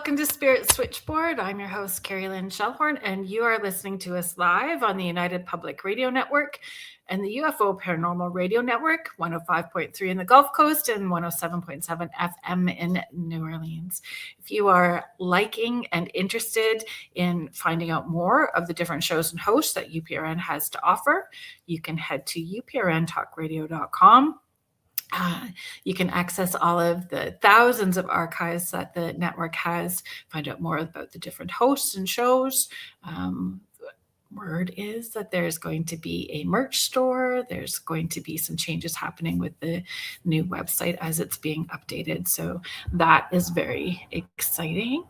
Welcome to Spirit Switchboard. I'm your host, Carrie Lynn Shellhorn, and you are listening to us live on the United Public Radio Network and the UFO Paranormal Radio Network, 105.3 in the Gulf Coast and 107.7 FM in New Orleans. If you are liking and interested in finding out more of the different shows and hosts that UPRN has to offer, you can head to uprntalkradio.com. You can access all of the thousands of archives that the network has, find out more about the different hosts and shows. Word is that there's going to be a merch store. There's going to be some changes happening with the new website as it's being updated. So that is very exciting.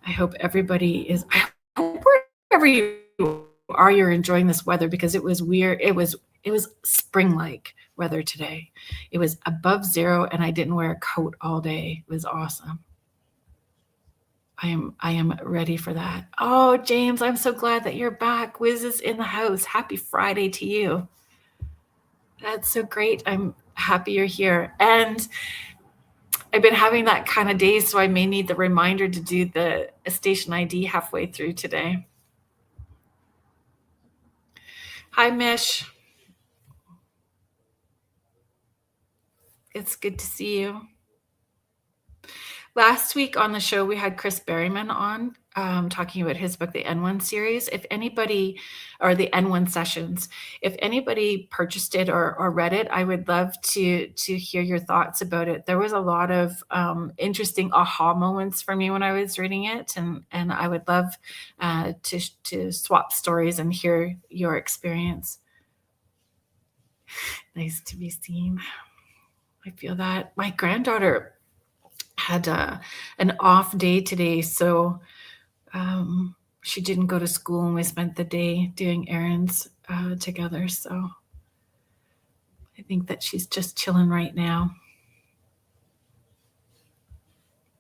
I hope everybody is, I hope wherever you are, you're enjoying this weather, because it was weird. It was spring-like weather today. It was above zero and I didn't wear a coat all day. It was awesome. I am ready for that. Oh, James, I'm so glad that you're back. Wiz is in the house. Happy Friday to you. That's so great. I'm happy you're here. And I've been having that kind of day, so I may need the reminder to do the station ID halfway through today. Hi, Mish. It's good to see you. Last week on the show, we had Chris Berryman on talking about his book, the N1 series. If anybody, or the N1 sessions, if anybody purchased it or read it, I would love to hear your thoughts about it. There was a lot of interesting aha moments for me when I was reading it, and I would love to swap stories and hear your experience. Nice to be seen. I feel that. My granddaughter had an off day today, so she didn't go to school, and we spent the day doing errands together. So I think that she's just chilling right now.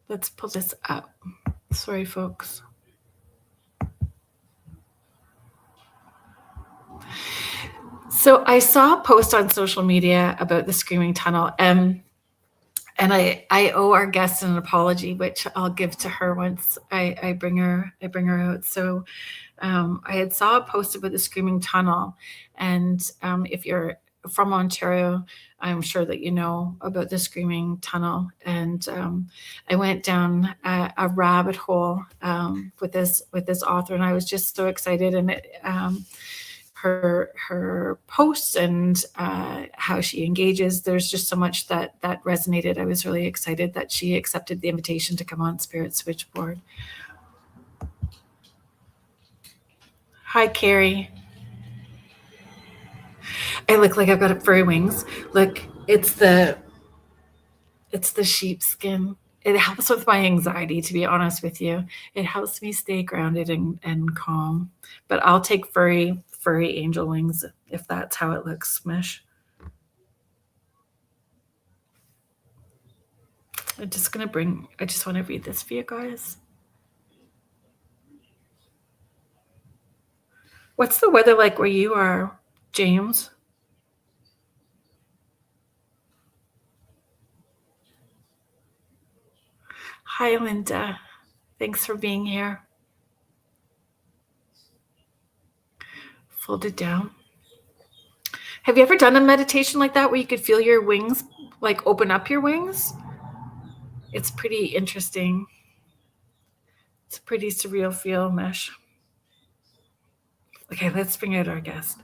Let's pull this up. Sorry, folks. So I saw a post on social media about the Screaming Tunnel, and I owe our guest an apology, which I'll give to her once I bring her out. So I had saw a post about the Screaming Tunnel, and if you're from Ontario, I'm sure that you know about the Screaming Tunnel. And I went down a rabbit hole with this author, and I was just so excited. And her posts and how she engages, there's just so much that resonated. I was really excited that she accepted the invitation to come on Spirit Switchboard. Hi, Carrie. I look like I've got furry wings. Look, it's the sheepskin. It helps with my anxiety, to be honest with you. It helps me stay grounded and calm. But I'll take furry angel wings if that's how it looks, Mish. I just want to read this for you guys. What's the weather like where you are, James? Hi, Linda. Thanks for being here. Fold it down. Have you ever done a meditation like that where you could feel your wings, like open up your wings? It's pretty interesting. It's a pretty surreal feel, Mish. Okay, let's bring out our guest.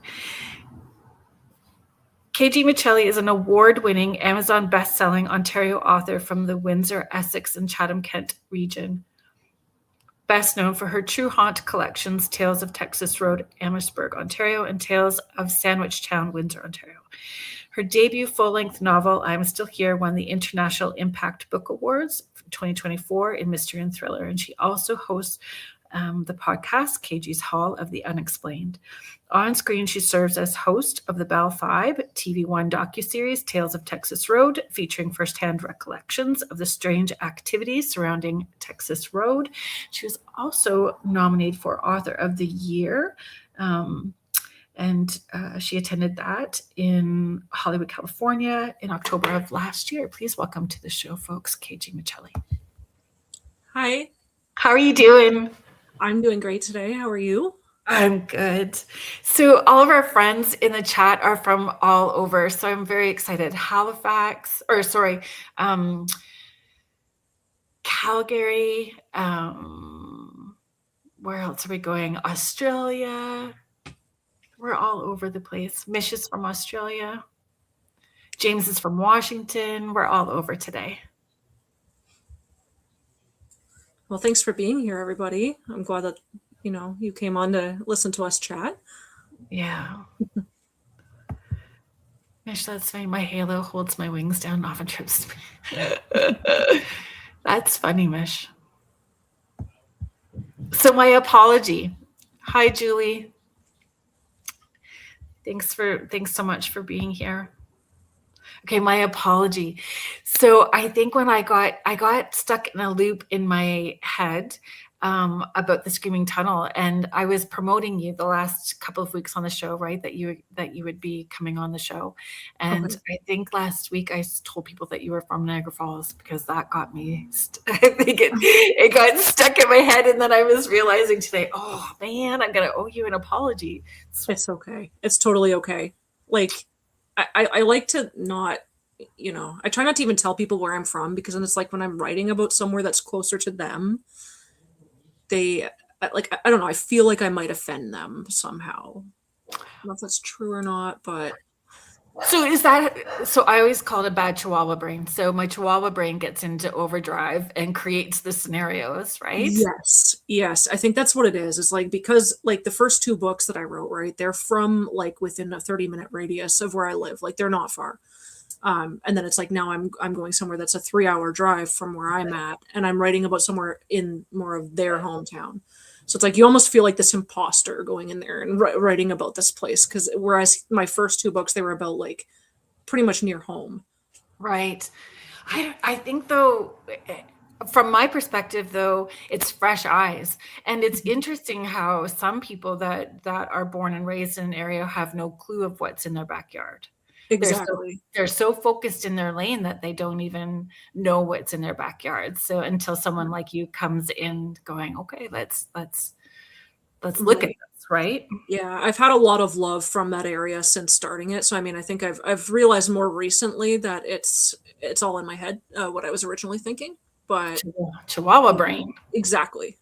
K.G Miceli is an award-winning, Amazon best-selling Ontario author from the Windsor, Essex, and Chatham-Kent region. Best known for her True Haunt collections, Tales of Texas Road, Amherstburg, Ontario, and Tales of Sandwich Town, Windsor, Ontario. Her debut full-length novel, I'm Still Here, won the International Impact Book Awards 2024 in Mystery and Thriller, and she also hosts the podcast, KG's Hall of the Unexplained. On screen, she serves as host of the Bell Fibe TV1 docuseries, Tales of Texas Road, featuring firsthand recollections of the strange activities surrounding Texas Road. She was also nominated for Author of the Year, and she attended that in Hollywood, California in October of last year. Please welcome to the show, folks, K.G Miceli. Hi. How are you doing? I'm doing great today. How are you? I'm good. So all of our friends in the chat are from all over, so I'm very excited. Calgary. Where else are we going? Australia. We're all over the place. Mish is from Australia. James is from Washington. We're all over today. Well, thanks for being here, everybody. I'm glad that you came on to listen to us chat. Yeah. Mish, that's fine. My halo holds my wings down, often trips me. That's funny, Mish. So my apology. Hi, Julie. Thanks so much for being here. Okay, my apology. So I think when I got stuck in a loop in my head about the Screaming Tunnel, and I was promoting you the last couple of weeks on the show, right? That you would be coming on the show, and Okay. I think last week I told people that you were from Niagara Falls because that got me. I think it got stuck in my head, and then I was realizing today, oh man, I'm gonna owe you an apology. It's okay. It's totally okay. Like, I like to not, I try not to even tell people where I'm from, because then it's like when I'm writing about somewhere that's closer to them, I don't know, I feel like I might offend them somehow. I don't know if that's true or not, but So I always call it a bad Chihuahua brain. So my Chihuahua brain gets into overdrive and creates the scenarios, right? Yes, I think that's what it is. It's like, because like the first two books that I wrote, right, they're from like within a 30-minute radius of where I live. Like, they're not far. And then it's like, now I'm going somewhere that's a 3-hour drive from where I'm at, and I'm writing about somewhere in more of their hometown. So it's like you almost feel like this imposter going in there and writing about this place, because whereas my first two books, they were about like pretty much near home. Right. I think though, from my perspective though, it's fresh eyes, and it's interesting how some people that are born and raised in an area have no clue of what's in their backyard. Exactly. They're so focused in their lane that they don't even know what's in their backyard. So until someone like you comes in going, okay, let's look at this, right? Yeah, I've had a lot of love from that area since starting it. So I mean, I think I've realized more recently that it's all in my head, what I was originally thinking. But Chihuahua brain. Exactly.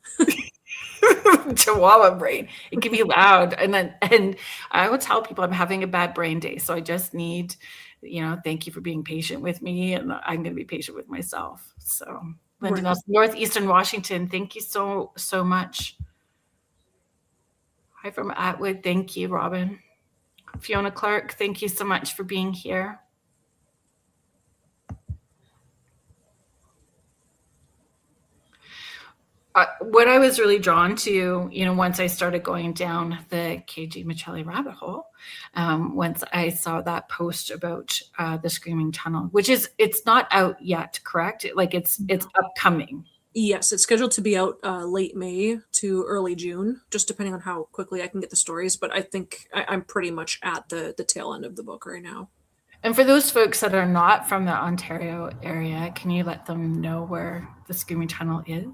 Chihuahua brain. It can be loud. And I would tell people I'm having a bad brain day. So I just need, thank you for being patient with me. And I'm going to be patient with myself. So Linda Nelson, Northeastern Washington, thank you so much. Hi from Atwood. Thank you, Robin. Fiona Clark, thank you so much for being here. What I was really drawn to, once I started going down the K.G Miceli rabbit hole, once I saw that post about the Screaming Tunnel, which it's not out yet, correct? Like it's upcoming. Yes, it's scheduled to be out late May to early June, just depending on how quickly I can get the stories. But I think I'm pretty much at the tail end of the book right now. And for those folks that are not from the Ontario area, can you let them know where the Screaming Tunnel is?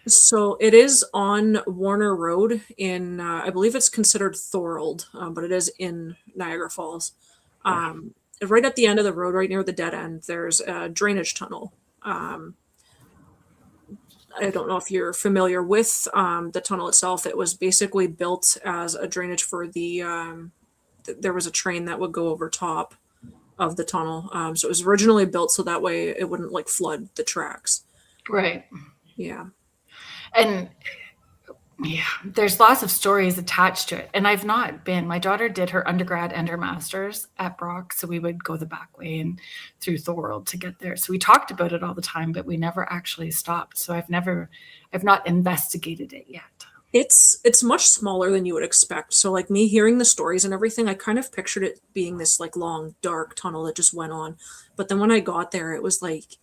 So it is on Warner Road in, I believe it's considered Thorold, but it is in Niagara Falls. Right at the end of the road, right near the dead end, there's a drainage tunnel. I don't know if you're familiar with the tunnel itself. It was basically built as a drainage for there was a train that would go over top of the tunnel. So it was originally built so that way it wouldn't like flood the tracks. Right. Yeah. And yeah, there's lots of stories attached to it. And I've not been. My daughter did her undergrad and her master's at Brock, so we would go the back way and through Thorold to get there. So we talked about it all the time, but we never actually stopped. So I've not investigated it yet. It's much smaller than you would expect. So like me hearing the stories and everything, I kind of pictured it being this like long, dark tunnel that just went on. But then when I got there, it was like,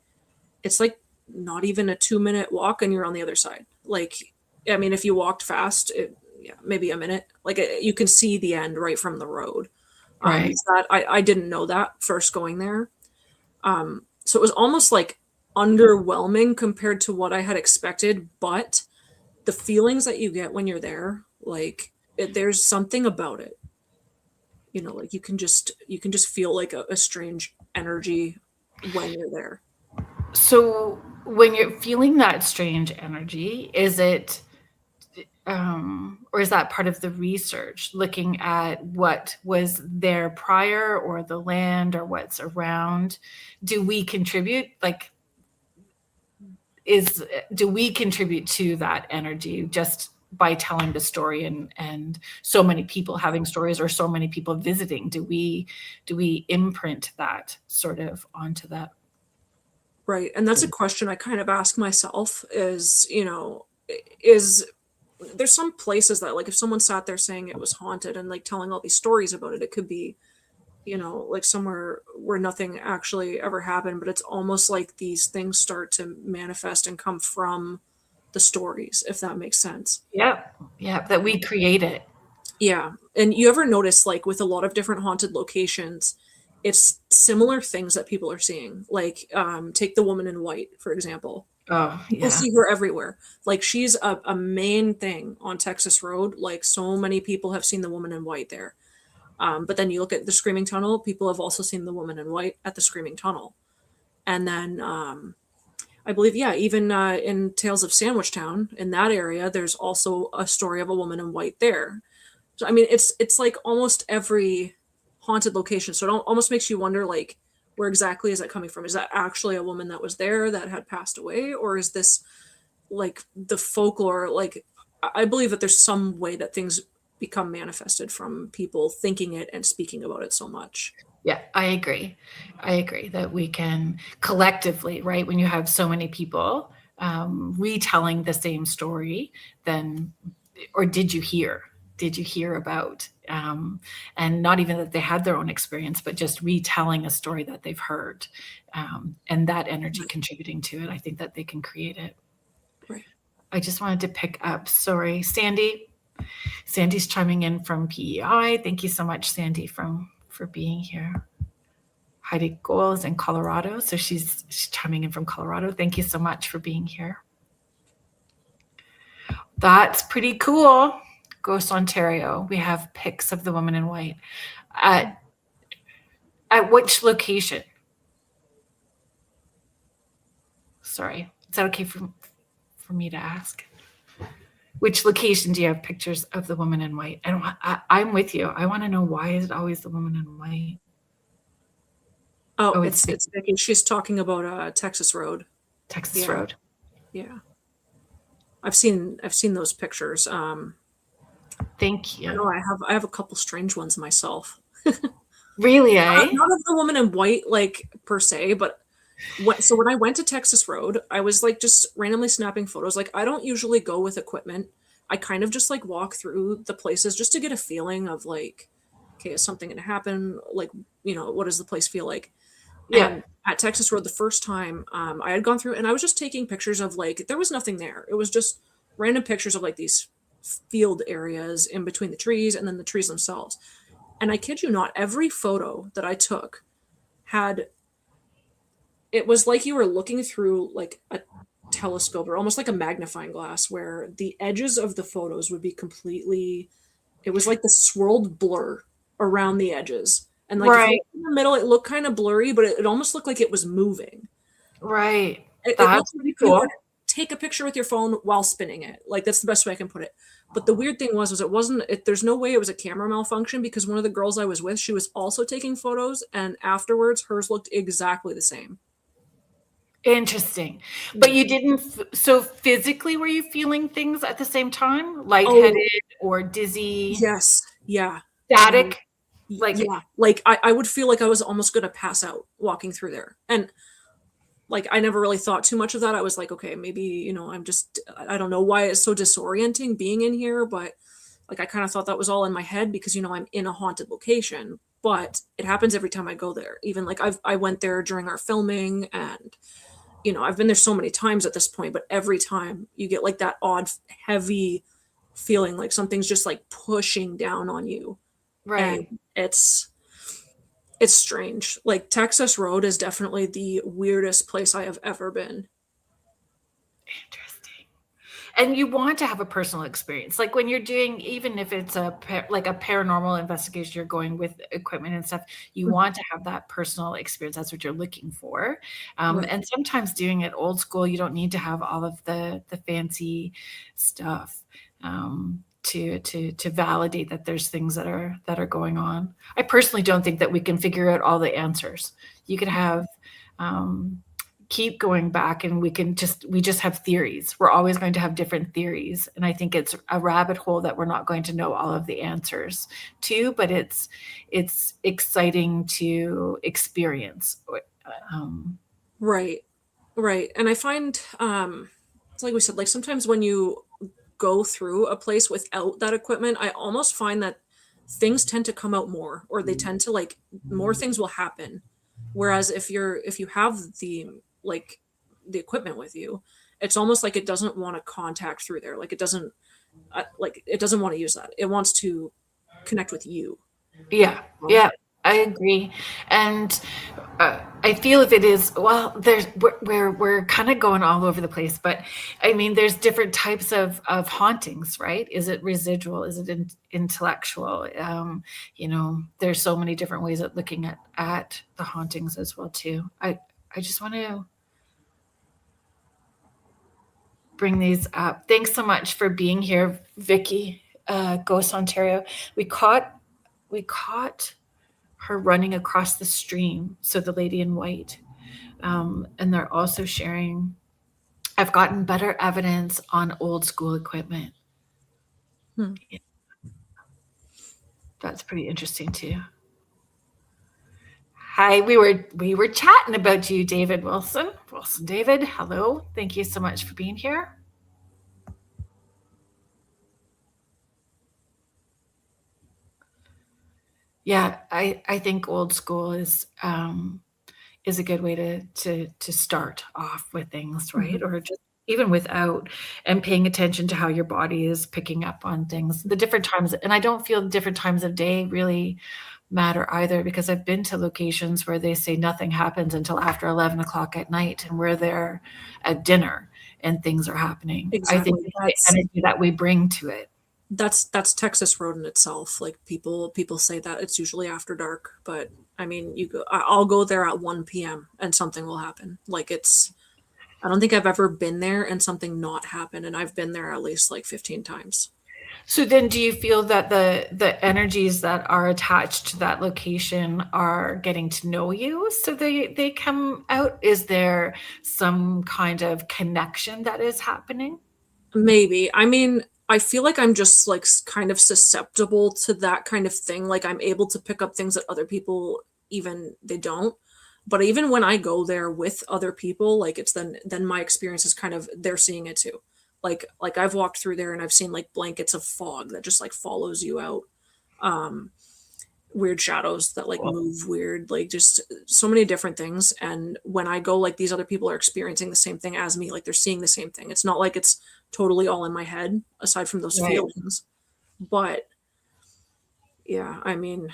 it's like not even a 2-minute walk and you're on the other side. Like, I mean, if you walked fast, maybe a minute. Like you can see the end right from the road. Right. I didn't know that first going there. So it was almost like underwhelming compared to what I had expected, but the feelings that you get when you're there, like there's something about it. You know, like you can just feel like a strange energy when you're there. So when you're feeling that strange energy, is it or is that part of the research, looking at what was there prior or the land or what's around? Do we contribute, like, do we contribute to that energy just by telling the story, and so many people having stories or so many people visiting? Do we imprint that sort of onto that? Right. And that's a question I kind of ask myself is, you know, is there's some places that, like, if someone sat there saying it was haunted and like telling all these stories about it, it could be, you know, like somewhere where nothing actually ever happened, but it's almost like these things start to manifest and come from the stories, if that makes sense. Yeah. Yeah. That we create it. Yeah. And you ever notice, like, with a lot of different haunted locations, it's similar things that people are seeing. Like, take the woman in white, for example. Oh, People yeah. see her everywhere. Like, she's a main thing on Texas Road. Like, so many people have seen the woman in white there. But then you look at the Screaming Tunnel, people have also seen the woman in white at the Screaming Tunnel. And then I believe, yeah, even in Tales of Sandwich Town, in that area, there's also a story of a woman in white there. So I mean, it's like almost every haunted location. So it almost makes you wonder, like, where exactly is that coming from? Is that actually a woman that was there that had passed away, or is this like the folklore? Like, I believe that there's some way that things become manifested from people thinking it and speaking about it so much. Yeah, I agree. I agree that we can collectively, right? When you have so many people retelling the same story, then, or did you hear? Did you hear about? And not even that they had their own experience, but just retelling a story that they've heard, and that energy contributing to it. I think that they can create it. Right. I just wanted to pick up. Sorry, Sandy. Sandy's chiming in from PEI. Thank you so much, Sandy, for being here. Heidi Goal is in Colorado, so she's chiming in from Colorado. Thank you so much for being here. That's pretty cool. Ghost Ontario. We have pics of the woman in white. At which location? Sorry, is that okay for me to ask? Which location do you have pictures of the woman in white? And I'm with you. I want to know, why is it always the woman in white? Oh, it's Vicky. She's talking about Texas Road. Texas Road. Yeah. I've seen those pictures. Thank you. I know I have a couple strange ones myself. Really, eh? Not of the woman in white, like, per se, but when I went to Texas Road, I was like just randomly snapping photos. Like, I don't usually go with equipment. I kind of just like walk through the places just to get a feeling of, like, okay, is something going to happen? Like, you know, what does the place feel like? Yeah. And at Texas Road, the first time, I had gone through and I was just taking pictures of, like, there was nothing there. It was just random pictures of, like, these field areas in between the trees and then the trees themselves. And I kid you not, every photo that I took it was like you were looking through, like, a telescope or almost like a magnifying glass, where the edges of the photos would be completely, it was like the swirled blur around the edges. And, like, if you look in the middle, it looked kind of blurry, but it almost looked like it was moving. Right. It looked pretty cool. Take a picture with your phone while spinning it. Like, that's the best way I can put it. But the weird thing was it wasn't, there's no way it was a camera malfunction, because one of the girls I was with, she was also taking photos, and afterwards hers looked exactly the same. Interesting. But you didn't, so physically were you feeling things at the same time? Lightheaded or dizzy? Yes. Yeah. Static? Yeah. Like, I would feel like I was almost going to pass out walking through there. And, like, I never really thought too much of that. I was like, okay, maybe, you know, I don't know why it's so disorienting being in here, but, like, I kind of thought that was all in my head because, you know, I'm in a haunted location, but it happens every time I go there. Even, like, I went there during our filming, and, you know, I've been there so many times at this point, but every time you get, like, that odd, heavy feeling like something's just, like, pushing down on you. Right. And it's strange. Like, Texas Road is definitely the weirdest place I have ever been. Interesting. And you want to have a personal experience, like when you're doing, even if it's like a paranormal investigation, you're going with equipment and stuff, you want to have that personal experience. That's what you're looking for. Right. And sometimes doing it old school, you don't need to have all of the fancy stuff to validate that there's things that are going on. I personally don't think that we can figure out all the answers. You could have keep going back, and we just have theories. We're always going to have different theories, and I think it's a rabbit hole that we're not going to know all of the answers to, but it's exciting to experience. Right. And I find it's like we said, like sometimes when you go through a place without that equipment, I almost find that things tend to come out more, or they tend to, like, more things will happen. Whereas if you have the, like, the equipment with you, it's almost like it doesn't want to contact through there. Like it doesn't want to use that. It wants to connect with you. Yeah, I agree. And I feel if it is, well, we're kind of going all over the place, but I mean, there's different types of hauntings, right? Is it residual? Is it intellectual? There's so many different ways of looking at the hauntings as well too. I just want to bring these up. Thanks so much for being here, Vicky, Ghost Ontario. We caught her running across the stream. So the lady in white. And they're also sharing, I've gotten better evidence on old school equipment. That's pretty interesting too. Hi, we were chatting about you, David Wilson. David, hello. Thank you so much for being here. Yeah, I think old school is a good way to start off with things, right? Or just even without, and paying attention to how your body is picking up on things, the different times. And I don't feel the different times of day really matter either, because I've been to locations where they say nothing happens until after 11 o'clock at night, and we're there at dinner and things are happening. Exactly. I think it's the energy that we bring to it. That's Texas Road in itself. Like people say that it's usually after dark, but I mean, I'll go there at 1 p.m. and something will happen. Like I don't think I've ever been there and something not happen, and I've been there at least like 15 times. So then do you feel that the energies that are attached to that location are getting to know you, so they come out? Is there some kind of connection that is happening? Maybe. I mean, I feel like I'm just like kind of susceptible to that kind of thing. Like I'm able to pick up things that other people they don't. But even when I go there with other people, like it's then my experience is kind of, they're seeing it too. Like I've walked through there and I've seen like blankets of fog that just like follows you out. Weird shadows that like move weird, like just so many different things. And when I go, like these other people are experiencing the same thing as me, like they're seeing the same thing. It's not like it's totally all in my head aside from those feelings. But yeah, I mean,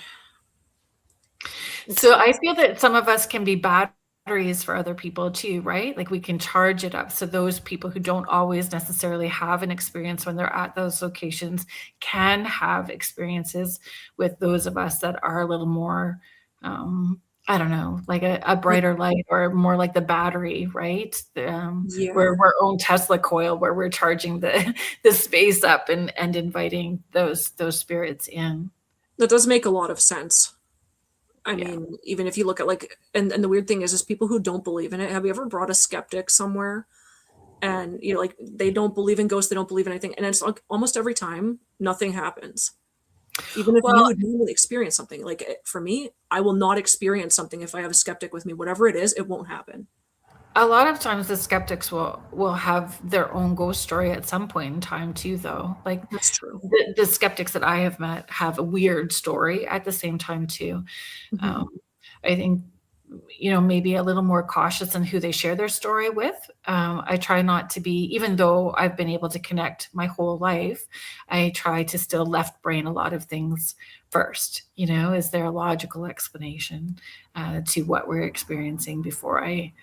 so I feel that some of us can be batteries for other people too, right? Like we can charge it up. So those people who don't always necessarily have an experience when they're at those locations can have experiences with those of us that are a little more, I don't know, like a brighter light, or more like the battery, right? We're our own Tesla coil, where we're charging the space up and inviting those spirits in. That does make a lot of sense. I mean, even if you look at like, and the weird thing is people who don't believe in it. Have you ever brought a skeptic somewhere and like they don't believe in ghosts, they don't believe in anything, and it's like almost every time nothing happens. Even if you would normally experience something, like for me, I will not experience something if I have a skeptic with me. Whatever it is, it won't happen. A lot of times the skeptics will have their own ghost story at some point in time too, though. Like that's true. The skeptics that I have met have a weird story at the same time too. I think, maybe a little more cautious in who they share their story with. I try not to be, even though I've been able to connect my whole life, I try to still left brain a lot of things first. Is there a logical explanation to what we're experiencing before I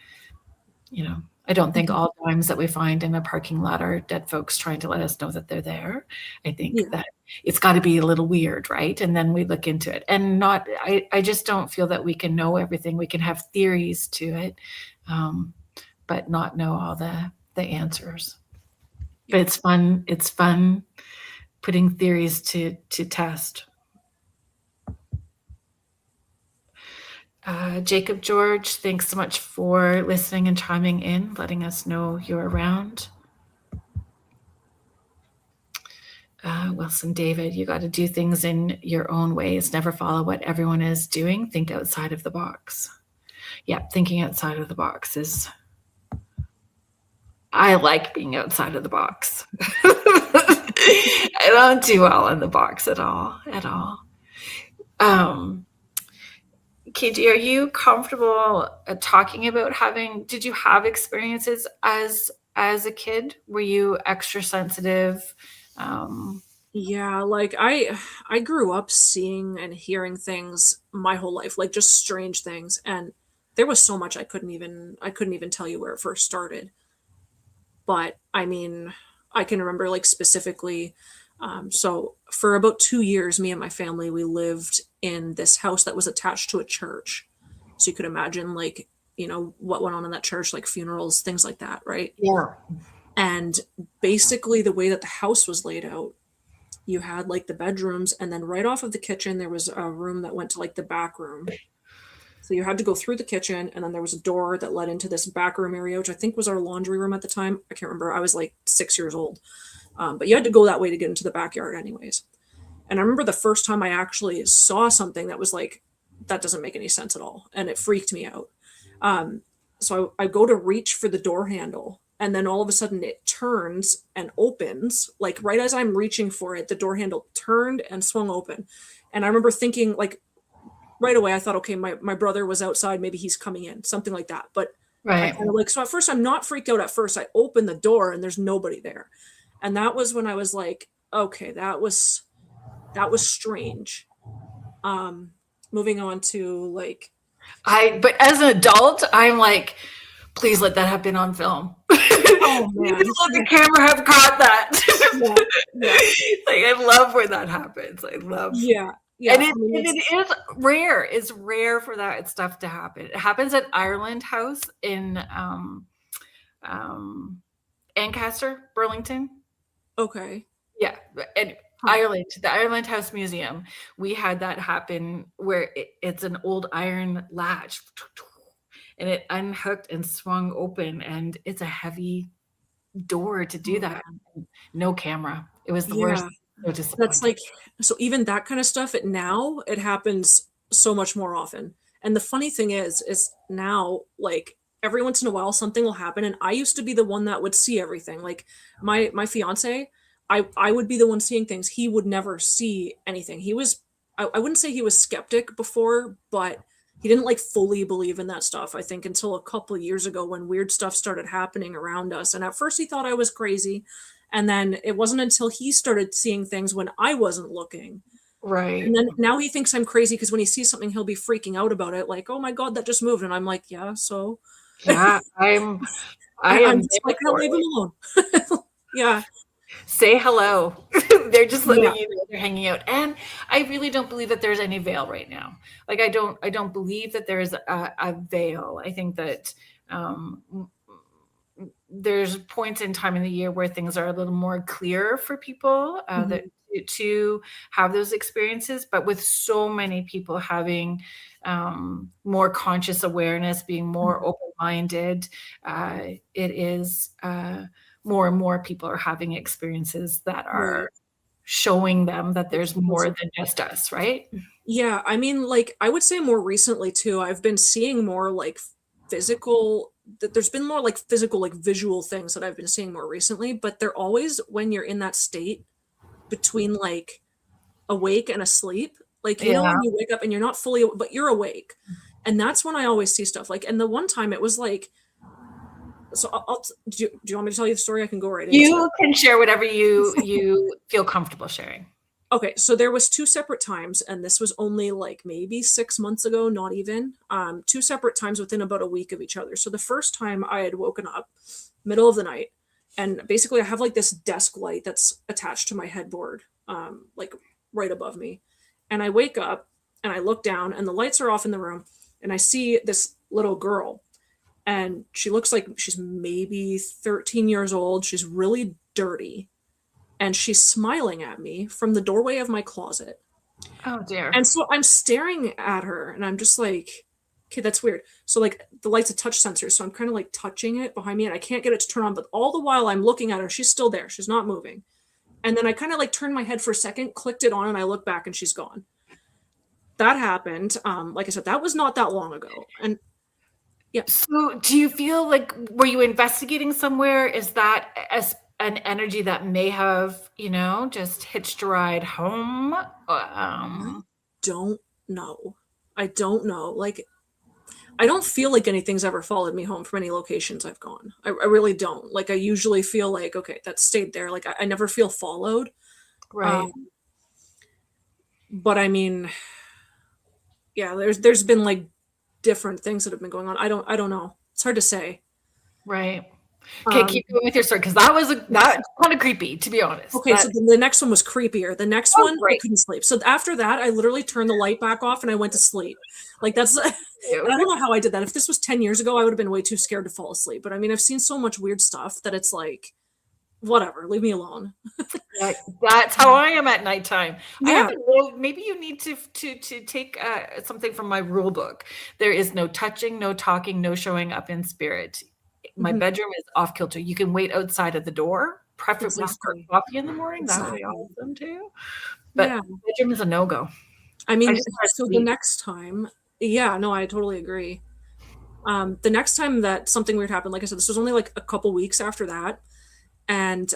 I don't think all dimes that we find in a parking lot are dead folks trying to let us know that they're there. I think Yeah. that it's got to be a little weird, right? And then we look into it, and not. I just don't feel that we can know everything. We can have theories to it, but not know all the answers. But Yeah. it's fun. It's fun putting theories to test. Jacob George, thanks so much for listening and chiming in, letting us know you're around. Wilson David, you got to do things in your own ways. Never follow what everyone is doing. Think outside of the box. Yeah, thinking outside of the box is. I like being outside of the box. I don't do well in the box at all. KG, are you comfortable talking about did you have experiences as a kid? Were you extra sensitive? Yeah, like I grew up seeing and hearing things my whole life, like just strange things, and there was so much I couldn't even tell you where it first started. But I mean, I can remember like specifically, so for about 2 years, me and my family, we lived in this house that was attached to a church. So you could imagine like, what went on in that church, like funerals, things like that, right? Yeah. And basically the way that the house was laid out, you had like the bedrooms, and then right off of the kitchen there was a room that went to like the back room. So you had to go through the kitchen, and then there was a door that led into this back room area, which I think was our laundry room at the time. I can't remember. I was like 6 years old. But you had to go that way to get into the backyard anyways. And I remember the first time I actually saw something that was like, that doesn't make any sense at all. And it freaked me out. So I go to reach for the door handle, and then all of a sudden it turns and opens. Like right as I'm reaching for it, the door handle turned and swung open. And I remember thinking, like, right away, I thought, okay, my brother was outside. Maybe he's coming in, something like that. But I Right. kind of like, so at first I'm not freaked out at first. I open the door and there's nobody there. And that was when I was like, okay, that was strange. Moving on to like, But as an adult, I'm like, please let that have been on film. oh man, Please let the camera have caught that. yeah, yeah, Like, I love when that happens. I love. yeah, yeah. And I mean, it is rare. It's rare for that stuff to happen. It happens at Ireland House in Ancaster, Burlington. okay. Yeah, and Ireland, the Ireland House Museum, we had that happen where it's an old iron latch, and it unhooked and swung open, and it's a heavy door to do that. No camera. It was the worst. Yeah, So that's disappointing. like, so even that kind of stuff, it happens so much more often. And the funny thing is now, like, every once in a while something will happen, and I used to be the one that would see everything. Like my fiance, I would be the one seeing things. He would never see anything. I wouldn't say he was skeptic before, but he didn't like fully believe in that stuff, I think, until a couple of years ago when weird stuff started happening around us. And at first he thought I was crazy. And then it wasn't until he started seeing things when I wasn't looking. Right. And then now he thinks I'm crazy because when he sees something, he'll be freaking out about it. Like, oh my God, that just moved. And I'm like, yeah, so Yeah, I'm I'm just like, I'll leave him alone. Yeah. Say hello. They're just letting Yeah. you know they're hanging out. And I really don't believe that there's any veil right now. Like, I don't believe that there's a veil. I think that there's points in time in the year where things are a little more clear for people that to have those experiences. But with so many people having more conscious awareness, being more open-minded, it is more and more people are having experiences that are Right. showing them that there's more than just us, right? Yeah, I mean, like, I would say more recently too, I've been seeing more like physical, that there's been more like physical, like visual things that I've been seeing more recently, but they're always when you're in that state between like awake and asleep. Like, you know, Yeah. when you wake up and you're not fully, but you're awake. And that's when I always see stuff. Like, and the one time it was like, so do you want me to tell you the story? I can go right into it. You can share whatever you feel comfortable sharing. Okay, so there was two separate times, and this was only like maybe 6 months ago, not even. Two separate times within about a week of each other. So the first time I had woken up, middle of the night, and basically I have like this desk light that's attached to my headboard, like right above me. And I wake up and I look down, and the lights are off in the room, and I see this little girl, and she looks like she's maybe 13 years old. She's really dirty, and she's smiling at me from the doorway of my closet. Oh dear. And so I'm staring at her, and I'm just like, okay, that's weird. So like the light's a touch sensor, so I'm kind of like touching it behind me, and I can't get it to turn on, but all the while I'm looking at her, she's still there. She's not moving. And then I kind of like turned my head for a second, clicked it on, and I look back and she's gone. That happened. Like I said, that was not that long ago. And yeah. So do you feel like, were you investigating somewhere? Is that an energy that may have, just hitched a ride home? Don't know. I don't know. Like, I don't feel like anything's ever followed me home from any locations I've gone. I really don't. Like, I usually feel like, okay, that stayed there. Like, I never feel followed. Right. But I mean, yeah, there's been like different things that have been going on. I don't know. It's hard to say. Right. Okay, keep going with your story, because that was kind of creepy, to be honest. Okay, so the next one was creepier. The next one, great. I couldn't sleep. So after that, I literally turned the light back off and I went to sleep. Like that's, I don't know how I did that. If this was 10 years ago, I would have been way too scared to fall asleep. But I mean, I've seen so much weird stuff that it's like, whatever, leave me alone. That's how I am at nighttime. Yeah. I have a rule. Maybe you need to take something from my rule book. There is no touching, no talking, no showing up in spirit. My bedroom is off kilter. You can wait outside of the door, preferably start coffee in the morning. That would be awesome too. But bedroom is a no-go. I mean, so the next time, yeah, no, I totally agree. The next time that something weird happened, like I said, this was only like a couple weeks after that. And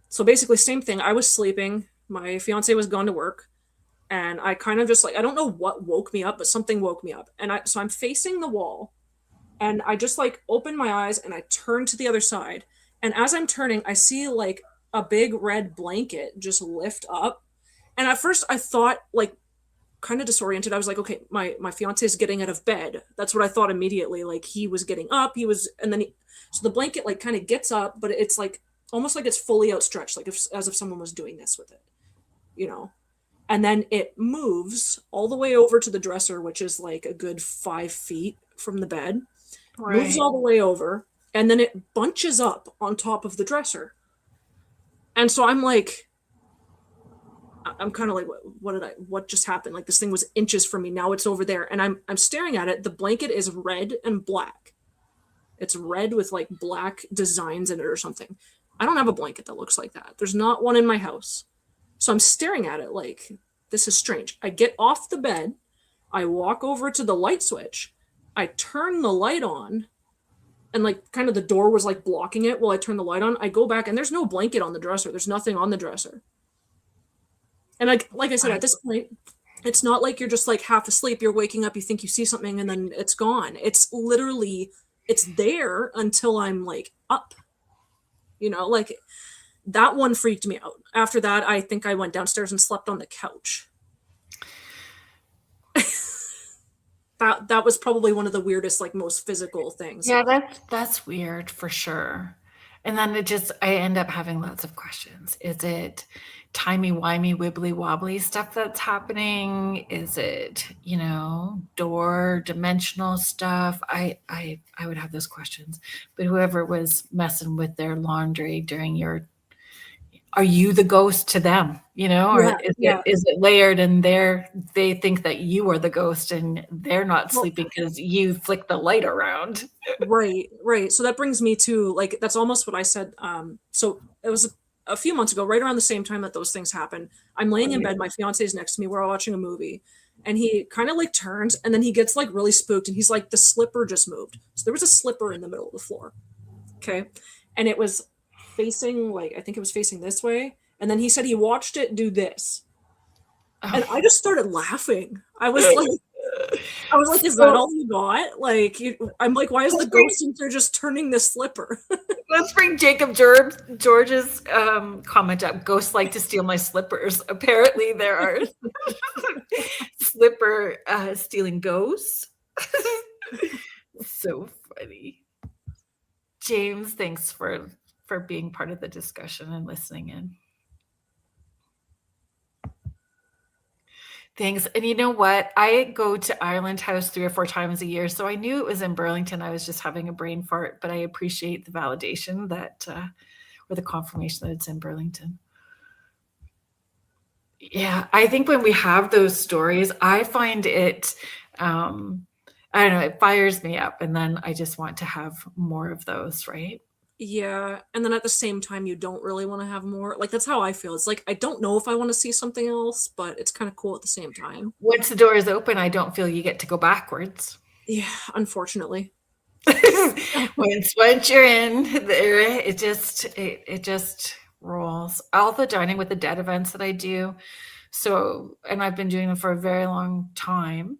so basically same thing. I was sleeping. My fiance was gone to work. And I kind of just like, I don't know what woke me up, but something woke me up. And so I'm facing the wall. And I just like open my eyes and I turn to the other side. And as I'm turning, I see like a big red blanket just lift up. And at first I thought, like, kind of disoriented. I was like, okay, my fiance is getting out of bed. That's what I thought immediately. Like he was getting up, so the blanket like kind of gets up, but it's like almost like it's fully outstretched, like as if someone was doing this with it, And then it moves all the way over to the dresser, which is like a good 5 feet from the bed. Right. Moves all the way over, and then it bunches up on top of the dresser. And so I'm like, I'm kind of like, what just happened? Like this thing was inches from me. Now it's over there. And I'm staring at it. The blanket is red and black. It's red with like black designs in it or something. I don't have a blanket that looks like that. There's not one in my house. So I'm staring at it like, this is strange. I get off the bed. I walk over to the light switch. I turn the light on, and like kind of the door was like blocking it while I turn the light on. I go back and there's no blanket on the dresser. There's nothing on the dresser. And like I said, at this point, it's not like you're just like half asleep. You're waking up, you think you see something, and then it's gone. It's literally, it's there until I'm like up, like that one freaked me out. After that, I think I went downstairs and slept on the couch. That was probably one of the weirdest, like most physical things. Yeah, that's weird for sure. And then I end up having lots of questions. Is it timey-wimey, wibbly-wobbly stuff that's happening? Is it, door dimensional stuff? I would have those questions. But whoever was messing with their laundry during are you the ghost to them? Or is it layered and they think that you are the ghost and they're not sleeping because you flick the light around? Right. So that brings me to like, that's almost what I said. So it was a few months ago, right around the same time that those things happened. I'm laying in bed. My fiance is next to me. We're all watching a movie, and he kind of like turns, and then he gets like really spooked, and he's like, the slipper just moved. So there was a slipper in the middle of the floor. Okay. And it was facing, like, I think it was facing this way. And then he said he watched it do this. And I just started laughing. I was like, is that all you got? Like, I'm like, why is the ghost in there just turning the slipper? Let's bring George's comment up. Ghosts like to steal my slippers. Apparently, there are slipper stealing ghosts. So funny. James, thanks for being part of the discussion and listening in. Thanks. And you know what? I go to Ireland House 3 or 4 times a year, so I knew it was in Burlington. I was just having a brain fart, but I appreciate the validation that, or the confirmation that it's in Burlington. Yeah, I think when we have those stories, I find it, I don't know, it fires me up, and then I just want to have more of those, right? Yeah, and then at the same time, you don't really want to have more. Like, that's how I feel. It's like, I don't know if I want to see something else, but it's kind of cool at the same time. Once the door is open, I don't feel you get to go backwards. Yeah, unfortunately. once you're in there, it just rolls. All the dining with the dead events that I do, so, and I've been doing them for a very long time.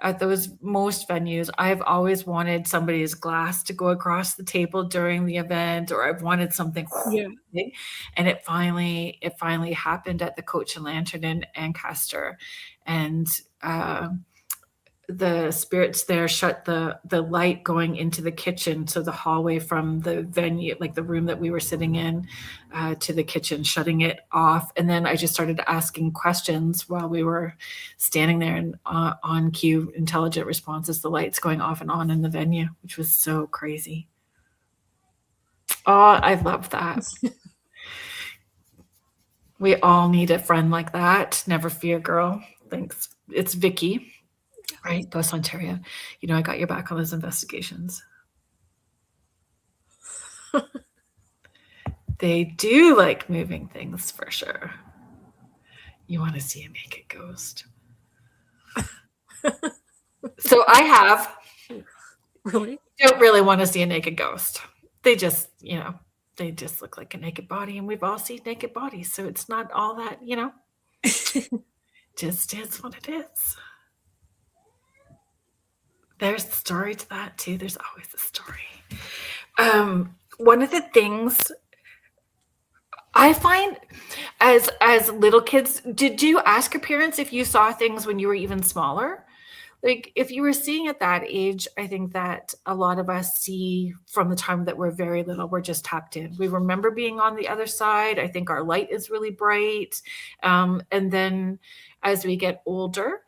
At those most venues, I've always wanted somebody's glass to go across the table during the event, or I've wanted something. Yeah. And it finally happened at the Coach and Lantern in Ancaster, and the spirits there shut the light going into the kitchen, so the hallway from the venue, like the room that we were sitting in, to the kitchen, shutting it off. And then I just started asking questions while we were standing there, and on cue, intelligent responses, the lights going off and on in the venue, which was so crazy. Oh, I love that. We all need a friend like that. Never fear, girl. Thanks. It's Vicky. Right, Ghost Ontario. You know, I got your back on those investigations. They do like moving things for sure. You want to see a naked ghost. So I have. Really? Don't really want to see a naked ghost. They just, they just look like a naked body, and we've all seen naked bodies. So it's not all that, just is what it is. There's the story to that too. There's always a story. One of the things I find as little kids, did you ask your parents if you saw things when you were even smaller? Like, if you were seeing at that age, I think that a lot of us see from the time that we're very little, we're just tapped in. We remember being on the other side. I think our light is really bright. And then as we get older,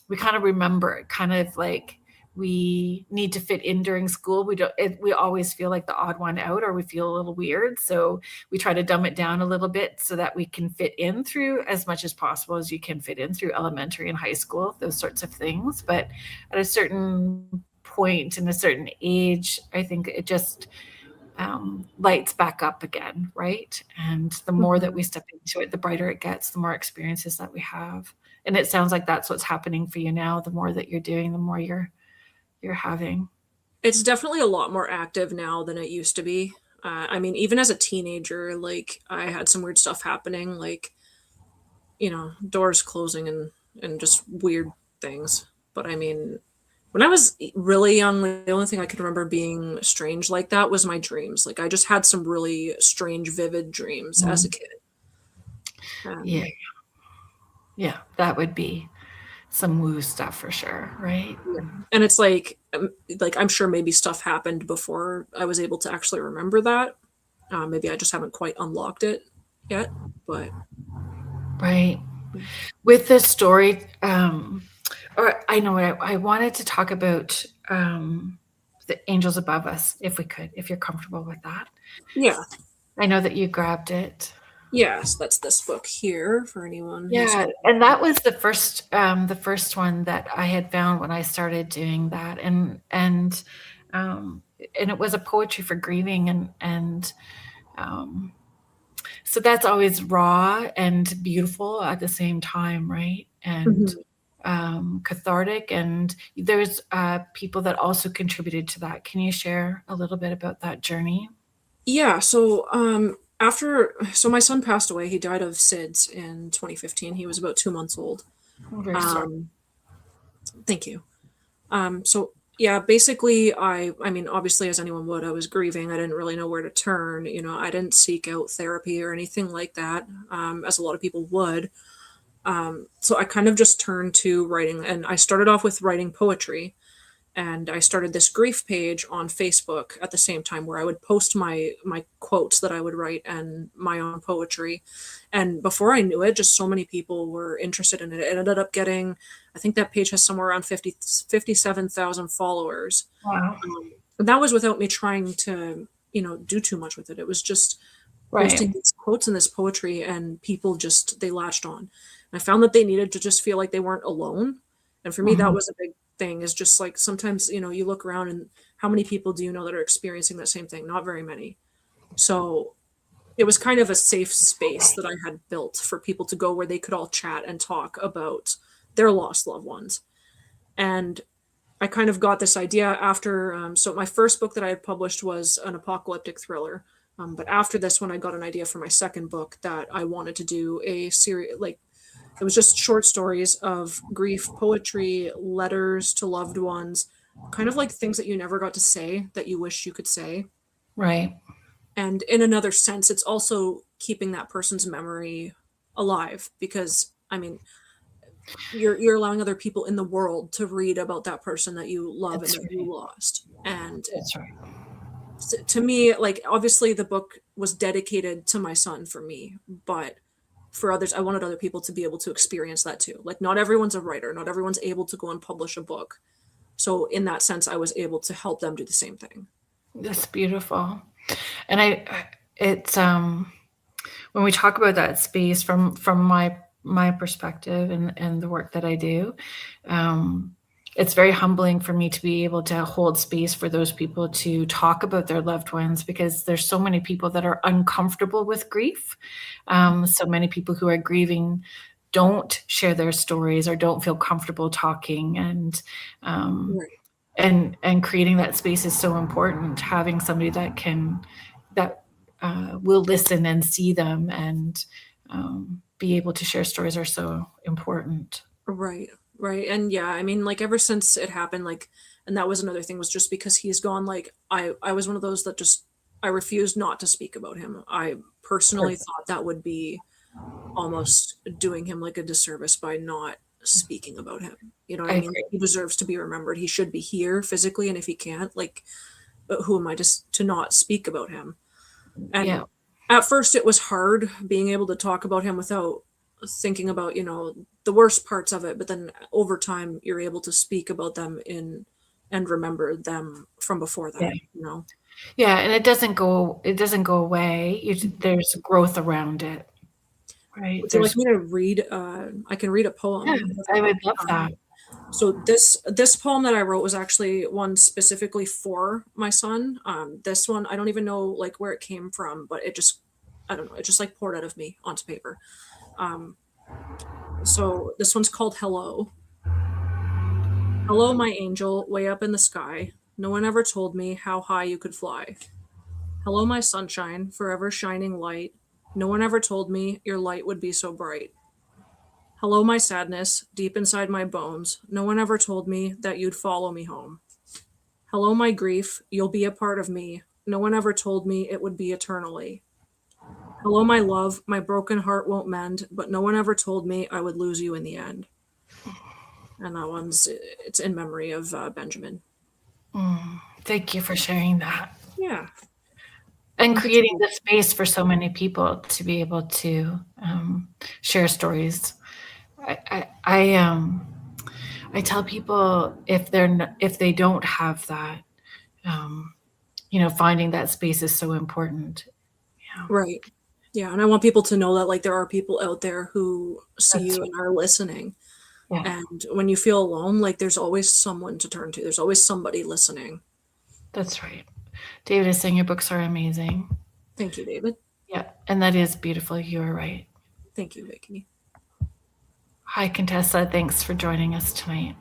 we kind of remember it, kind of like we need to fit in during school. We always feel like the odd one out, or we feel a little weird. So we try to dumb it down a little bit so that we can fit in through as much as possible as you can fit in through elementary and high school, those sorts of things. But at a certain point in a certain age, I think it just lights back up again, right? And the more that we step into it, the brighter it gets, the more experiences that we have. And it sounds like that's what's happening for you now. The more that you're doing, the more you're having. It's definitely a lot more active now than it used to be. I mean, even as a teenager, like, I had some weird stuff happening, like, doors closing and just weird things. But I mean, when I was really young, the only thing I could remember being strange like that was my dreams. Like, I just had some really strange, vivid dreams as a kid. Yeah, that would be some woo stuff for sure, right? Yeah. And it's like I'm sure maybe stuff happened before I was able to actually remember that. Maybe I just haven't quite unlocked it yet, but right. With this story, or I know what I wanted to talk about, the angels above us, if we could, if you're comfortable with that. Yeah. I know that you grabbed it. Yes, that's this book here for anyone. Yeah, and that was the first one that I had found when I started doing that, and it was a poetry for grieving, and so that's always raw and beautiful at the same time, right? And cathartic. And there's people that also contributed to that. Can you share a little bit about that journey? Yeah. So my son passed away. He died of SIDS in 2015. He was about 2 months old. Oh, very sorry. Thank you. So Yeah, basically, I mean, obviously, as anyone would, I was grieving. I didn't really know where to turn. I didn't seek out therapy or anything like that, as a lot of people would. So I kind of just turned to writing, and I started off with writing poetry. And I started this grief page on Facebook at the same time where I would post my quotes that I would write and my own poetry. And before I knew it, just so many people were interested in it. It ended up getting, I think that page has somewhere around 57,000 followers. Wow. And that was without me trying to, do too much with it. It was just Right. posting these quotes and this poetry, and people just, they latched on. And I found that they needed to just feel like they weren't alone. And for me, that Mhm. was a big thing, is just like sometimes, you look around and how many people do you know that are experiencing that same thing? Not very many. So it was kind of a safe space that I had built for people to go where they could all chat and talk about their lost loved ones. And I kind of got this idea after, so my first book that I had published was an apocalyptic thriller. But after this one, I got an idea for my second book that I wanted to do a series, like it was just short stories of grief, poetry, letters to loved ones, kind of like things that you never got to say that you wish you could say. Right. And in another sense, it's also keeping that person's memory alive, because I mean, you're allowing other people in the world to read about that person that you love and That's that you right. lost. And That's right. to me, like obviously the book was dedicated to my son for me, but for others, I wanted other people to be able to experience that too. Like not everyone's a writer, not everyone's able to go and publish a book. So in that sense, I was able to help them do the same thing. That's beautiful. And it's when we talk about that space from my perspective and the work that I do, um, it's very humbling for me to be able to hold space for those people to talk about their loved ones, because there's so many people that are uncomfortable with grief. So many people who are grieving don't share their stories or don't feel comfortable talking, um, Right. and creating that space is so important. Having somebody that will listen and see them and be able to share stories are so important. Right. Right. And yeah, I mean, like ever since it happened, like, and that was another thing, was just because he's gone, like I was one of those that just, I refused not to speak about him. I personally thought that would be almost doing him like a disservice by not speaking about him. You know what I I mean? agree. He deserves to be remembered. He should be here physically, and if he can't, like, who am I just to not speak about him? And Yeah, at first, it was hard being able to talk about him without thinking about, the worst parts of it. But then over time, you're able to speak about them in and remember them from before yeah, that. yeah. And it doesn't go away. There's growth around it, right? Would you like There's me to read? I can read a Yeah, poem. I would love that. So this poem that I wrote was actually one specifically for my son. This one I don't even know like where it came from, but it just, I don't know, it just like poured out of me onto paper. Um, so this one's called Hello. Hello, my angel, way up in the sky. No one ever told me how high you could fly. Hello, my sunshine, forever shining light. No one ever told me your light would be so bright. Hello, my sadness, deep inside my bones. No one ever told me that you'd follow me home. Hello, my grief, you'll be a part of me. No one ever told me it would be eternally. Hello, my love, my broken heart won't mend, but no one ever told me I would lose you in the end. And it's in memory of Benjamin. Thank you for sharing that Yeah, I and think it's creating cool. the space for so many people to be able to share stories. I tell people if they don't have that, um, finding that space is so important. Yeah, Right. Yeah, and I want people to know that like there are people out there who see that's you and are listening. yeah, And when you feel alone, like there's always someone to turn to. There's always somebody listening. that's right. David is saying your books are amazing. Thank you, David. Yeah, and that is beautiful. You are right. Thank you, Vicky. Hi, Contessa. Thanks for joining us tonight.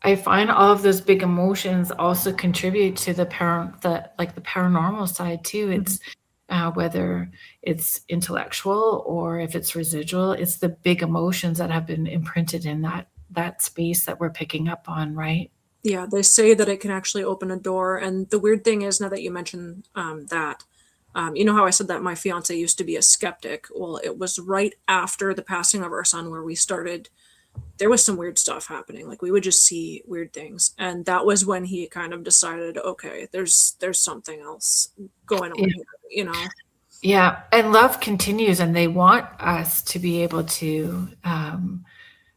I find all of those big emotions also contribute to the paranormal side too. Mhm. whether it's intellectual or if it's residual. It's the big emotions that have been imprinted in that space that we're picking up on, right? Yeah, they say that it can actually open a door. And the weird thing is, now that you mention that, you know how I said that my fiance used to be a skeptic? Well, it was right after the passing of our son where we started, there was some weird stuff happening. Like we would just see weird things. And that was when he kind of decided, okay, there's something else going on here, you know? Yeah. And love continues, and they want us to be able to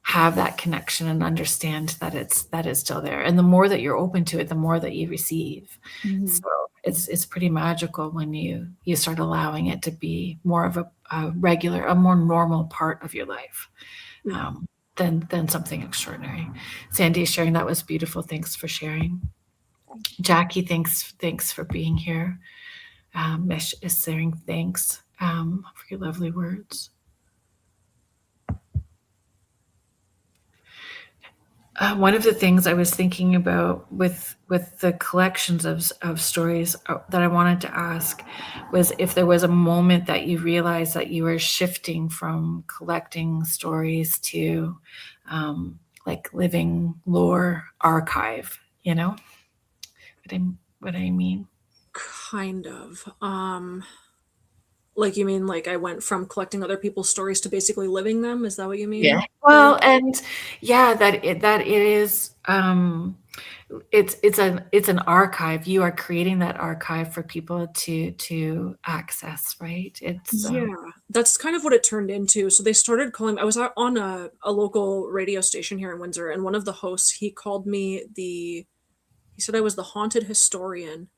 have that connection and understand that it's still there. And the more that you're open to it, the more that you receive. Mm-hmm. So it's pretty magical when you start allowing it to be more of a regular, a more normal part of your life. Than something extraordinary. Sandy is sharing, that was beautiful. Thanks for sharing. Jackie, thanks for being here. Mish is saying thanks for your lovely words. One of the things I was thinking about with the collections of stories that I wanted to ask was if there was a moment that you realized that you were shifting from collecting stories to like living lore archive, you know what I mean? Kind of. Like you mean like I went from collecting other people's stories to basically living them? Is that what you mean? Yeah. Well, and yeah, that it is it's an archive. You are creating that archive for people to access, right? It's Yeah, that's kind of what it turned into. So they started calling, I was on a local radio station here in Windsor, and one of the hosts, he called me he said I was the haunted historian.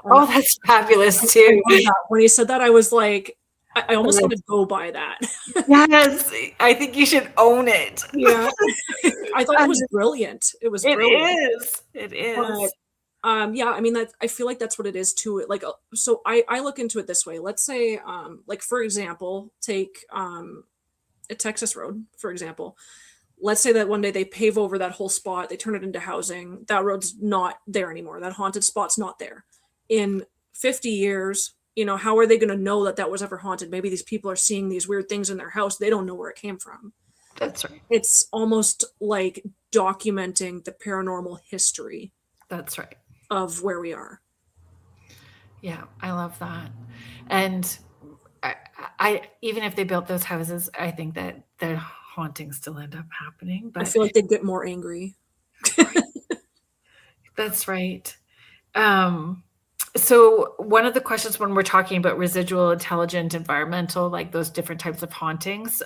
oh, that's fabulous too. When he said that, I was like, I almost had to go by that. Yes, I think you should own it. Yeah. I thought it was brilliant. It was brilliant. It is. But, yeah, I mean, that I feel like that's what it is too. Like, so I look into it this way. Let's say, like for example, take a Texas road, for example. Let's say that one day they pave over that whole spot, they turn it into housing. That road's not there anymore. That haunted spot's not there. In 50 years, you know, how are they going to know that that was ever haunted? Maybe these people are seeing these weird things in their house. They don't know where it came from. That's right. It's almost like documenting the paranormal history. That's right. Of where we are. Yeah, I love that. And I even if they built those houses, I think that their hauntings still end up happening. But I feel like they'd get more angry. That's right. So one of the questions when we're talking about residual, intelligent, environmental, like those different types of hauntings,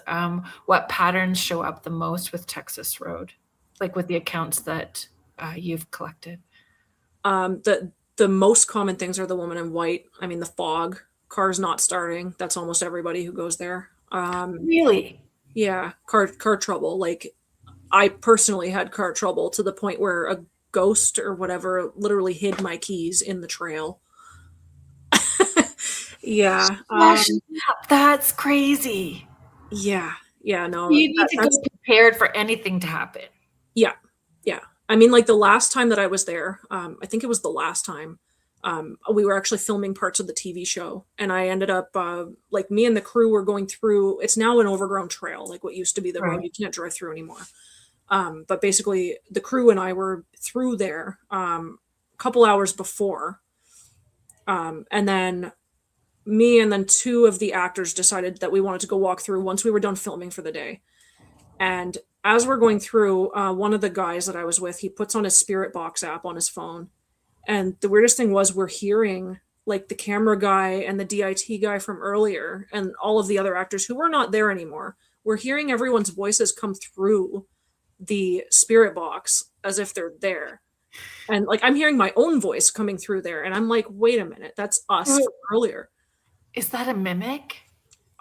what patterns show up the most with Texas Road, like with the accounts that you've collected? The most common things are the woman in white. I mean, the fog, cars not starting. That's almost everybody who goes there. Really? Yeah, car trouble. Like, I personally had car trouble to the point where a ghost or whatever literally hid my keys in the trail. Yeah. That's crazy. Yeah. No. You need to go prepared for anything to happen. Yeah. I mean, like the last time that I was there, I think it was the last time, we were actually filming parts of the TV show, and I ended up, like me and the crew were going through, it's now an overgrown trail, like what used to be the road you can't drive through anymore. But basically the crew and I were through there, a couple hours before. And then me and then two of the actors decided that we wanted to go walk through once we were done filming for the day. And as we're going through, one of the guys that I was with, he puts on his Spirit Box app on his phone. And the weirdest thing was we're hearing like the camera guy and the DIT guy from earlier and all of the other actors who were not there anymore. We're hearing everyone's voices come through the Spirit Box as if they're there. And like I'm hearing my own voice coming through there. And I'm like, wait a minute, that's us from earlier. Is that a mimic?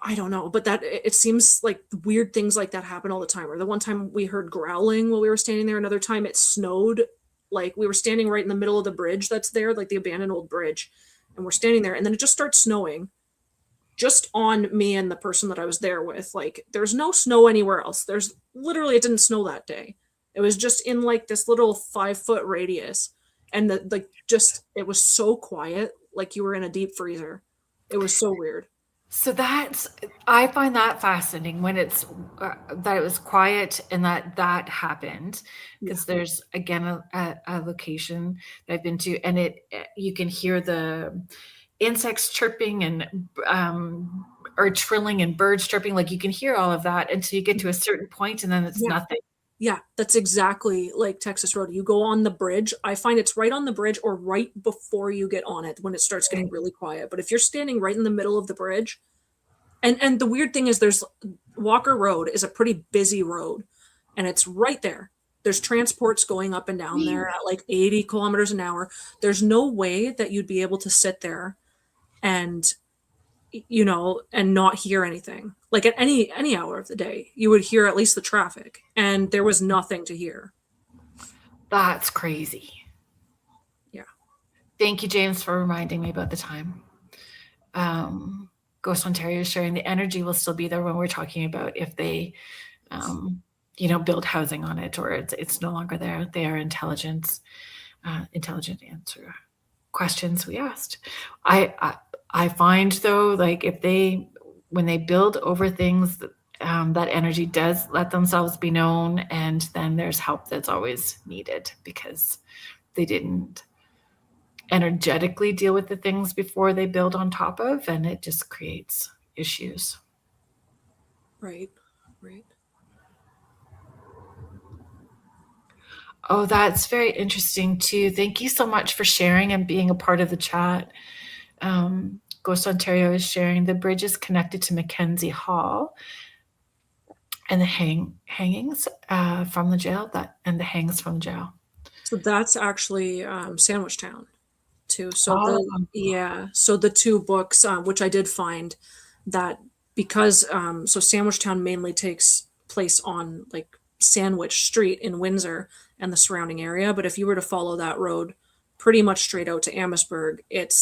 I don't know, but that it seems like weird things like that happen all the time. Or the one time we heard growling while we were standing there. Another time it snowed. Like we were standing right in the middle of the bridge that's there, like the abandoned old bridge. And we're standing there and then it just starts snowing just on me and the person that I was there with. Like there's no snow anywhere else. There's literally, it didn't snow that day. It was just in like this little 5-foot radius. And it was so quiet. Like you were in a deep freezer. It was so weird. So I find that fascinating when it's that it was quiet and that happened, Yeah. because there's again a location that I've been to, and you can hear the insects chirping and or trilling and birds chirping. Like you can hear all of that until you get to a certain point, and then it's Yeah. nothing. Yeah, that's exactly like Texas Road. You go on the bridge. I find it's right on the bridge or right before you get on it when it starts getting really quiet. But if you're standing right in the middle of the bridge, and the weird thing is there's Walker Road is a pretty busy road, and it's right there. There's transports going up and down there at like 80 kilometers an hour. There's no way that you'd be able to sit there and and not hear anything. Like at any hour of the day, you would hear at least the traffic, and there was nothing to hear. That's crazy. Yeah. Thank you, James, for reminding me about the time. Ghost Ontario is sharing the energy will still be there when we're talking about if they, build housing on it, or it's no longer there. They are intelligent answer questions we asked. I find though, like when they build over things, that energy does let themselves be known, and then there's help that's always needed because they didn't energetically deal with the things before they build on top of, and it just creates issues. Right. Oh, that's very interesting too. Thank you so much for sharing and being a part of the chat. Ghost Ontario is sharing the bridge is connected to Mackenzie Hall and the hangings from the jail, and the hangs from jail. So that's actually Sandwich Town too. So Oh. so the two books, which I did find that because so Sandwich Town mainly takes place on like Sandwich Street in Windsor and the surrounding area. But if you were to follow that road pretty much straight out to Amherstburg, it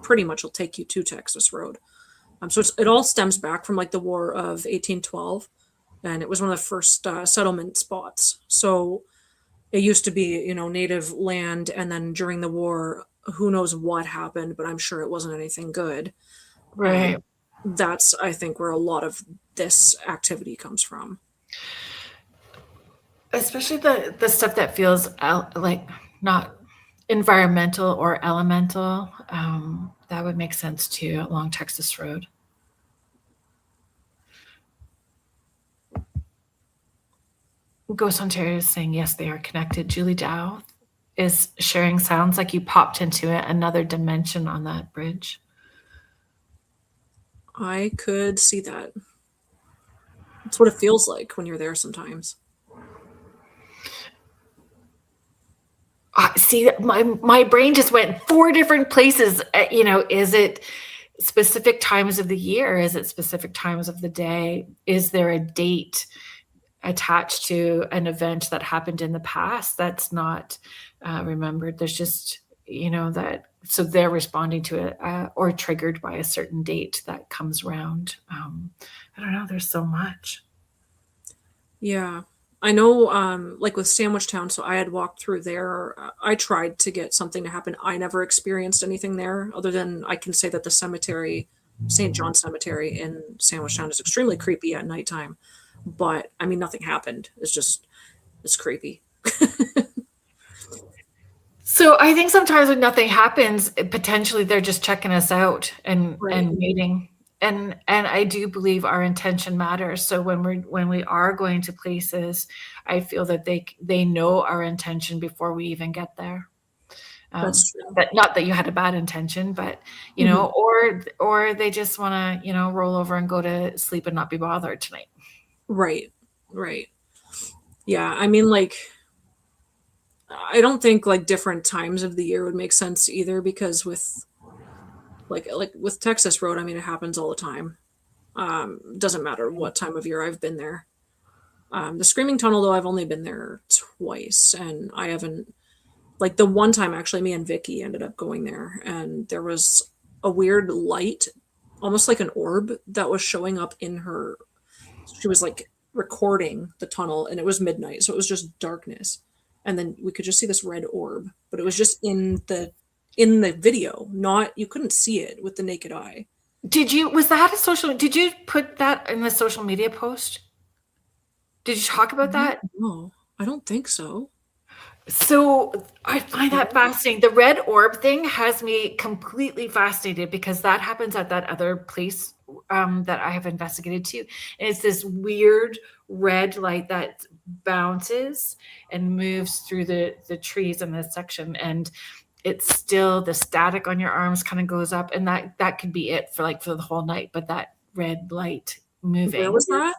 pretty much will take you to Texas Road. So it all stems back from like the War of 1812, and it was one of the first settlement spots. So it used to be, native land, and then during the war, who knows what happened, but I'm sure it wasn't anything good. Right. And that's, I think, where a lot of this activity comes from. Especially the stuff that feels like not environmental or elemental. That would make sense too along Texas Road. Ghost Ontario is saying yes, they are connected. Julie Dow is sharing sounds like you popped into another dimension on that bridge. I could see that. That's what it feels like when you're there sometimes. See, my brain just went 4 different places. Is it specific times of the year? Is it specific times of the day? Is there a date attached to an event that happened in the past that's not remembered? There's just, that, so they're responding to it or triggered by a certain date that comes around. I don't know. There's so much. Yeah. I know, like with Sandwich Town, so I had walked through there. I tried to get something to happen. I never experienced anything there other than I can say that the cemetery, St. John Cemetery in Sandwich Town, is extremely creepy at nighttime. But I mean, nothing happened. It's creepy. So I think sometimes when nothing happens, potentially they're just checking us out and waiting. And I do believe our intention matters. So when we are going to places, I feel that they know our intention before we even get there. That's true. But not that you had a bad intention, but or they just want to roll over and go to sleep and not be bothered tonight. Right. Yeah, I mean, like, I don't think like different times of the year would make sense either, because with like with Texas Road, I mean, it happens all the time. Doesn't matter what time of year I've been there. The Screaming Tunnel, though, I've only been there twice, and I haven't, like, the one time actually me and Vicky ended up going there, and there was a weird light, almost like an orb, that was showing up in her. She was like recording the tunnel, and it was midnight, so it was just darkness, and then we could just see this red orb, but it was just in the video, not, you couldn't see it with the naked eye. Did you put that in the social media post? Did you talk about that? No, I don't think so. So I find that fascinating. The red orb thing has me completely fascinated because that happens at that other place that I have investigated too. And it's this weird red light that bounces and moves through the trees in this section. And it's still the static on your arms kind of goes up, and that could be it for the whole night. But that red light Where moving, was that?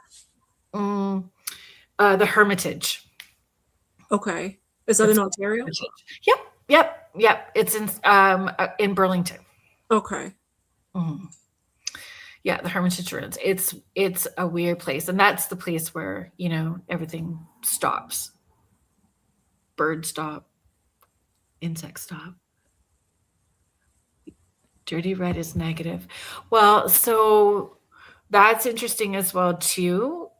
mm, the Hermitage. Okay. Is that It's in Ontario? Yep, yep. It's in Burlington. Okay. Mhm. Yeah, the Hermitage Ruins. It's a weird place, and that's the place where everything stops. Birds stop, insects stop. Dirty red is negative. Well, so that's interesting as well too,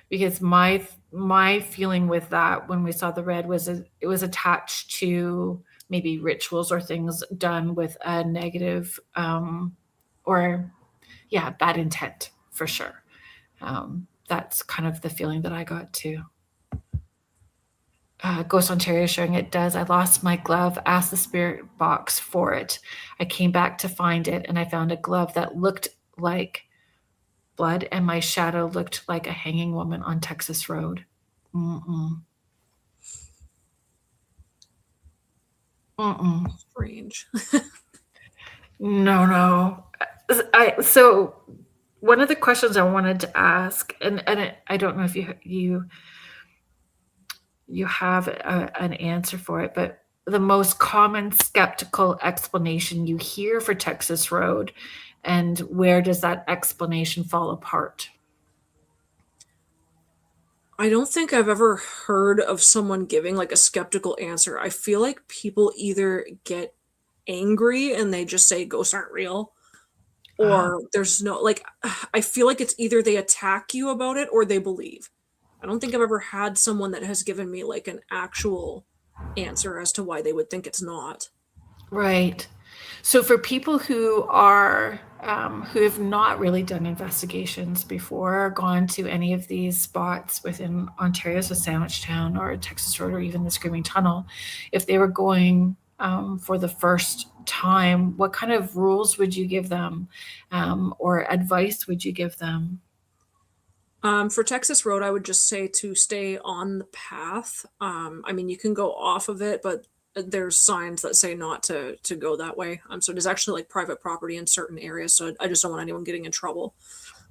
because my feeling with that when we saw the red was it was attached to maybe rituals or things done with a negative or yeah, bad intent for sure. That's kind of the feeling that I got too. Ghost Ontario showing it does. I lost my glove, asked the spirit box for it. I came back to find it, and I found a glove that looked like blood, and my shadow looked like a hanging woman on Texas Road. Mm-mm. Mm-mm. Strange. No. So one of the questions I wanted to ask, and I don't know if you have an answer for it, but the most common skeptical explanation you hear for Texas Road, and where does that explanation fall apart? I don't think I've ever heard of someone giving like a skeptical answer. I feel like people either get angry and they just say ghosts aren't real, Oh, or there's no like I feel like it's either they attack you about it or they believe. I don't think I've ever had someone that has given me like an actual answer as to why they would think it's not. right. So for people who have not really done investigations before or gone to any of these spots within Ontario, so Sandwichtown or Texas Road or even the Screaming Tunnel, if they were going for the first time, what kind of rules would you give them, or advice would you give them? For Texas Road, I would just say to stay on the path. I mean, you can go off of it, but there's signs that say not to go that way. So it is actually like private property in certain areas. So I just don't want anyone getting in trouble.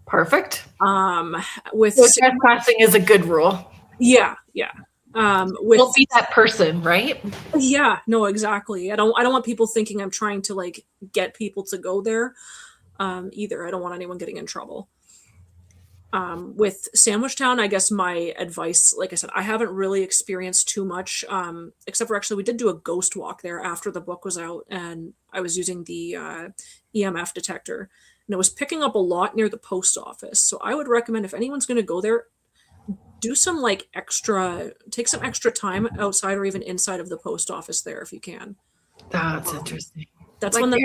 Perfect. Um, with So trespassing is a good rule. yeah. With Don't be that person, right? yeah, no, exactly. I don't want people thinking I'm trying to like get people to go there. Either I don't want anyone getting in trouble. With Sandwichtown, I guess my advice, like I said, I haven't really experienced too much, except for actually we did do a ghost walk there after the book was out, and I was using the EMF detector, and it was picking up a lot near the post office. So I would recommend if anyone's going to go there, do some like take some extra time outside or even inside of the post office there if you can. That's Um, interesting. that's Like when the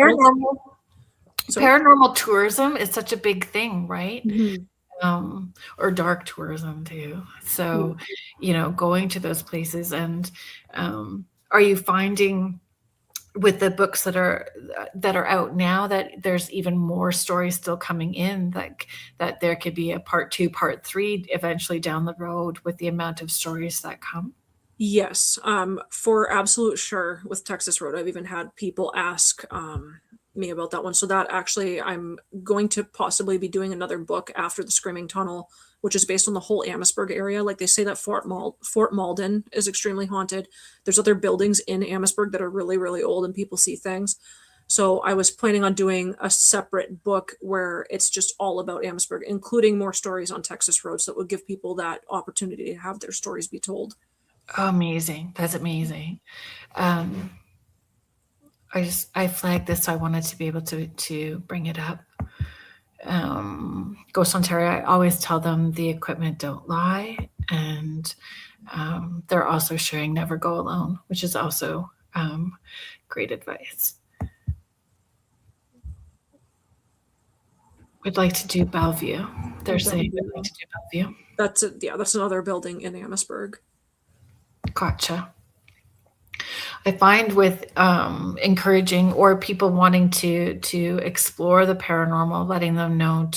sorry. paranormal tourism is such a big thing, right? Mhm. Or dark tourism too. Yeah. So, going to those places, and are you finding with the books that are out now that there's even more stories still coming in, like that there could be a part 2, part 3 eventually down the road with the amount of stories that come? Yes, for absolute sure with Texas Road. I've even had people ask me about that one. So that actually, I'm going to possibly be doing another book after the Screaming Tunnel, which is based on the whole Amherstburg area. Like they say that Fort Malden is extremely haunted. There's other buildings in Amherstburg that are really, really old and people see things. So I was planning on doing a separate book where it's just all about Amherstburg, including more stories on Texas Road, so that would give people that opportunity to have their stories be told. Amazing. That's amazing. Um, I flagged this, so I wanted to be able to bring it up. Ghost Ontario, I always tell them the equipment don't lie, and they're also sharing never go alone, which is also great advice. We'd like to do Bellevue. They're saying we'd like Bellevue. to do Bellevue. That's another building in Amherstburg. Gotcha. I find with encouraging or people wanting to explore the paranormal, letting them know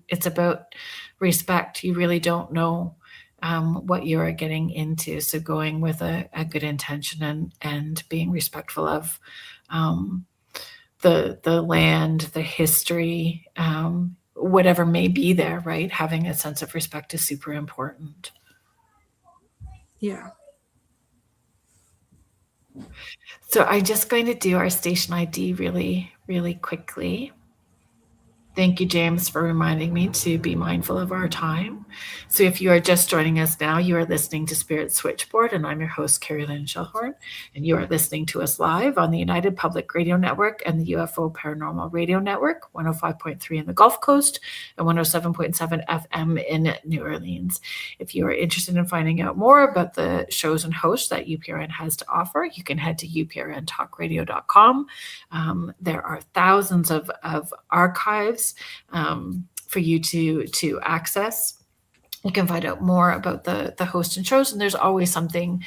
it's about respect. You really don't know what you are getting into, so going with a good intention and being respectful of the land, the history, whatever may be there. Right, having a sense of respect is super important. Yeah. So I'm just going to do our station ID really, really quickly. Thank you, James, for reminding me to be mindful of our time. So if you are just joining us now, you are listening to Spirit Switchboard, and I'm your host, Carrie Lynn Shellhorn, and you are listening to us live on the United Public Radio Network and the UFO Paranormal Radio Network, 105.3 in the Gulf Coast and 107.7 FM in New Orleans. If you are interested in finding out more about the shows and hosts that UPRN has to offer, you can head to uprntalkradio.com. There are thousands of archives for you to access. You can find out more about the host and shows, and there's always something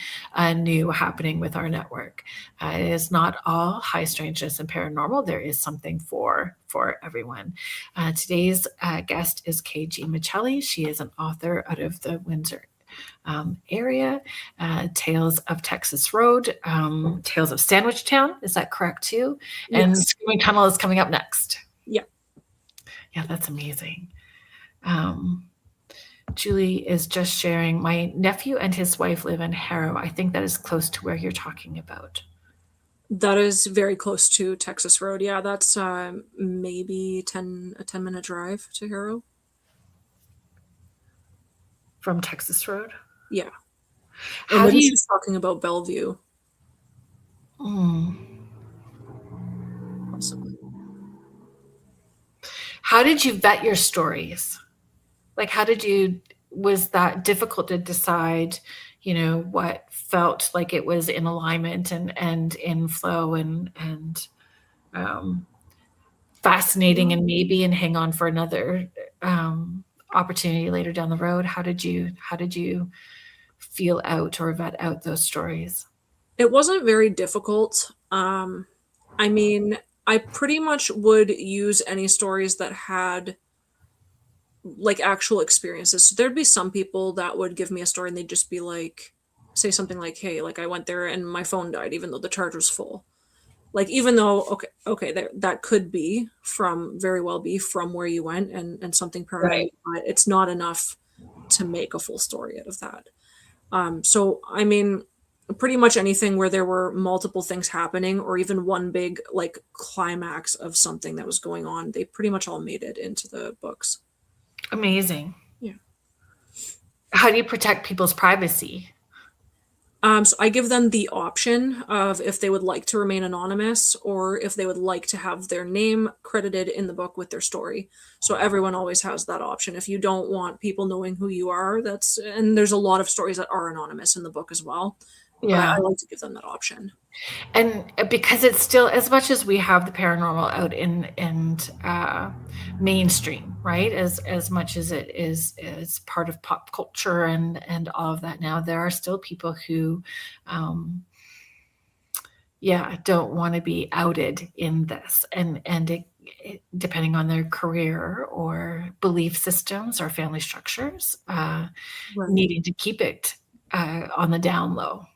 new happening with our network. It is not all high strangeness and paranormal. There is something for everyone. Today's guest is K.G Miceli. She is an author out of the Windsor area, Tales of Texas Road, Tales of Sandwich Town. Is that correct too? And Yes. Screaming Tunnel is coming up next. Yeah. Yeah, that's amazing. Julie is just sharing, my nephew and his wife live in Harrow. I think that is close to where you're talking about. That is very close to Texas Road. Yeah, that's maybe a 10-minute drive to Harrow. From Texas Road? Yeah. How do you... She's talking about Bellevue. Possibly. How did you vet your stories? Like, was that difficult to decide, what felt like it was in alignment and in flow and fascinating and maybe and hang on for another opportunity later down the road? How did you feel out or vet out those stories? It wasn't very difficult. I mean, I pretty much would use any stories that had like actual experiences. So there'd be some people that would give me a story and they'd just be like, say something like, hey, like I went there and my phone died even though the charge was full. Like, even though, okay, that could be very well be from where you went and something paranormal, right, but it's not enough to make a full story out of that. So, I mean, pretty much anything where there were multiple things happening or even one big like climax of something that was going on, they pretty much all made it into the books. Amazing. Yeah. How do you protect people's privacy? So I give them the option of if they would like to remain anonymous or if they would like to have their name credited in the book with their story. So everyone always has that option. If you don't want people knowing who you are, and there's a lot of stories that are anonymous in the book as well. Yeah. But I like to give them that option. And because it's still, as much as we have the paranormal out in mainstream, right? As much as it is part of pop culture and all of that now, there are still people who, don't want to be outed in this. And it, depending on their career or belief systems or family structures, right, needing to keep it on the down low.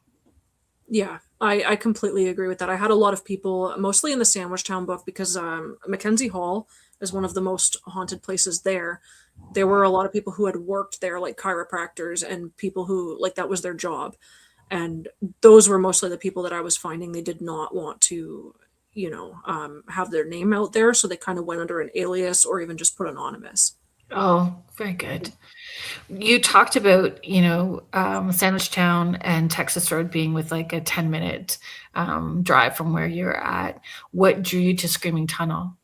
Yeah, I completely agree with that. I had a lot of people, mostly in the Sandwich Town book, because Mackenzie Hall is one of the most haunted places there. There were a lot of people who had worked there, like chiropractors and people who, like, that was their job. And those were mostly the people that I was finding they did not want to, have their name out there. So they kind of went under an alias or even just put anonymous. Oh, very good. You talked about, Sandwich Town and Texas Road being with like a 10-minute drive from where you're at. What drew you to Screaming Tunnel?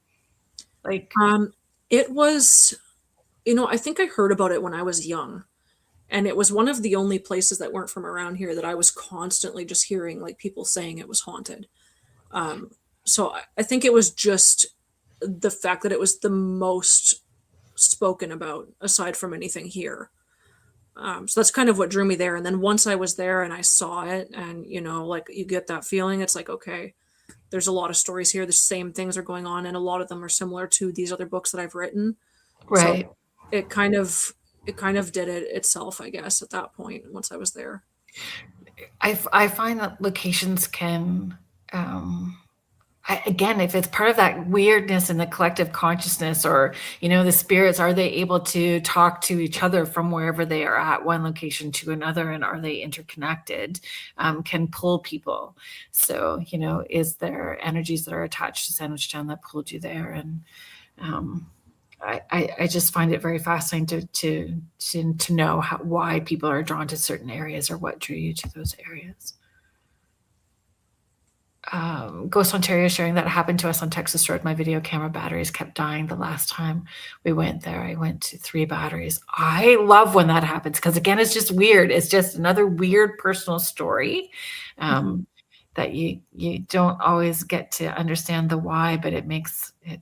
It was, I think I heard about it when I was young. And it was one of the only places that weren't from around here that I was constantly just hearing like people saying it was haunted. So I think it was just the fact that it was the most spoken about aside from anything here. So that's kind of what drew me there. And then once I was there and I saw it, and like you get that feeling, it's like, okay, there's a lot of stories here. The same things are going on, and a lot of them are similar to these other books that I've written. Right. So it kind of did it itself, I guess, at that point once I was there. I find that locations can, again, if it's part of that weirdness in the collective consciousness, or the spirits, are they able to talk to each other from wherever they are at one location to another, and are they interconnected? Can pull people. So is there energies that are attached to Sandwich Town that pulled you there? And I just find it very fascinating to know why people are drawn to certain areas, or what drew you to those areas. Ghost Ontario sharing that happened to us on Texas Road. My video camera batteries kept dying the last time we went there. I went to 3 batteries. I love when that happens, because again, it's just weird. It's just another weird personal story that you don't always get to understand the why, but it makes it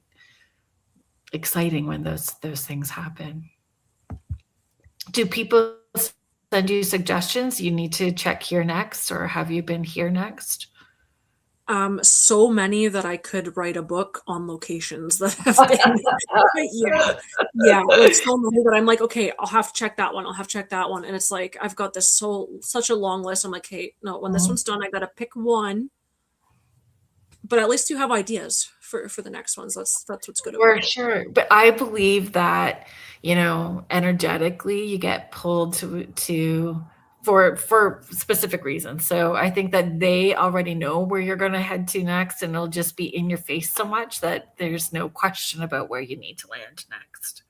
exciting when those things happen. Do people send you suggestions? You need to check here next, or have you been here next? So many that I could write a book on locations that have been, yeah, like so many that I'm like, okay, I'll have to check that one. I'll have to check that one. And it's like, I've got this such a long list. I'm like, hey, no, when this one's done, I got to pick one, but at least you have ideas for the next ones. That's what's good about it. For sure. But I believe that, energetically you get pulled to for specific reasons. So I think that they already know where you're going to head to next, and it'll just be in your face so much that there's no question about where you need to land next.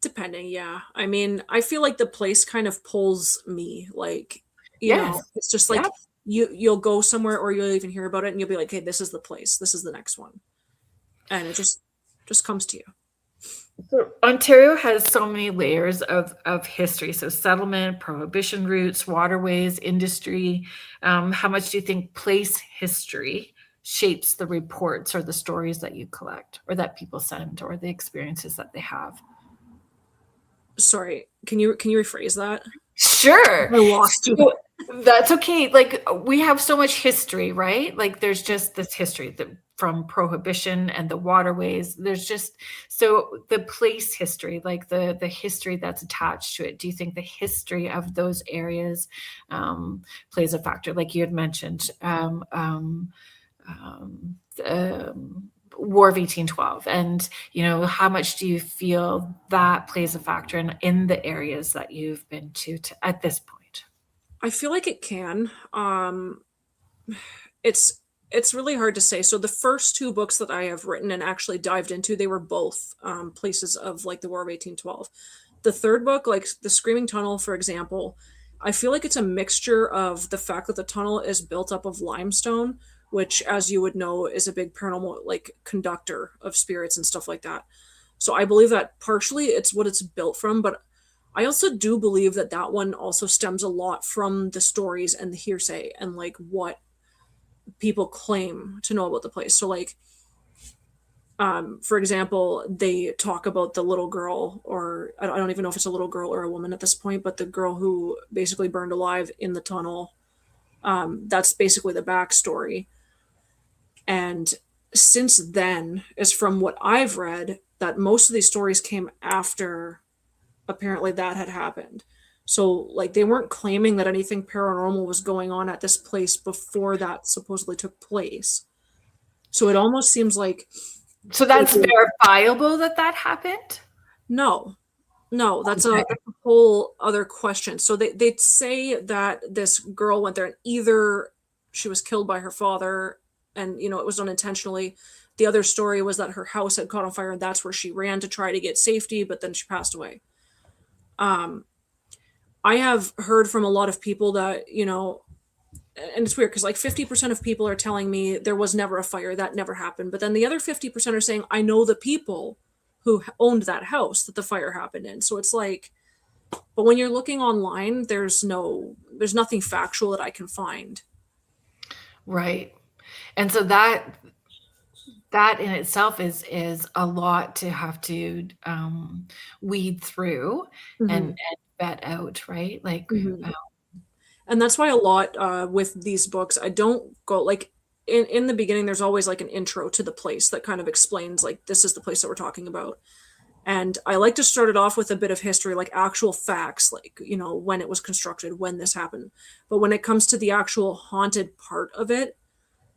Depending, yeah. I mean, I feel like the place kind of pulls me, like, Yes. it's just like you'll go somewhere, or you'll even hear about it and you'll be like, hey, this is the place, this is the next one. And it just comes to you. So Ontario has so many layers of history. So settlement, prohibition routes, waterways, industry. How much do you think place history shapes the reports or the stories that you collect, or that people send, or the experiences that they have? Sorry, can you rephrase that? Sure. I lost you. So, that's okay. Like, we have so much history, right? Like, there's just this history from prohibition and the waterways. There's just, so the place history, like the history that's attached to it. Do you think the history of those areas plays a factor? Like you had mentioned, War of 1812, and how much do you feel that plays a factor in the areas that you've been to at this point? I feel like it can. It's really hard to say. So the first 2 books that I have written and actually dived into, they were both places of like the War of 1812. The third book, like the Screaming Tunnel, for example, I feel like it's a mixture of the fact that the tunnel is built up of limestone, which, as you would know, is a big paranormal like conductor of spirits and stuff like that. So I believe that partially it's what it's built from, but I also do believe that that one also stems a lot from the stories and the hearsay and like what people claim to know about the place. So like, for example, they talk about the little girl, or I don't even know if it's a little girl or a woman at this point, but the girl who basically burned alive in the tunnel. That's basically the backstory. And since then, is from what I've read, that most of these stories came after apparently that had happened. So like they weren't claiming that anything paranormal was going on at this place before that supposedly took place. So it almost seems like, so that's verifiable that happened? No, that's a whole other question. So they'd say that this girl went there and either she was killed by her father and it was done intentionally. The other story was that her house had caught on fire and that's where she ran to try to get safety, but then she passed away. I have heard from a lot of people that, and it's weird because like 50% of people are telling me there was never a fire, that never happened. But then the other 50% are saying, I know the people who owned that house that the fire happened in. So it's like, but when you're looking online, there's nothing factual that I can find. Right. And so that that in itself is a lot to have to weed through Mm-hmm. and vet out, right? Like, Mm-hmm. And that's why a lot with these books, I don't go like in the beginning. There's always like an intro to the place that kind of explains like this is the place that we're talking about. And I like to start it off with a bit of history, like actual facts, like, you know, when it was constructed, when this happened. But when it comes to the actual haunted part of it,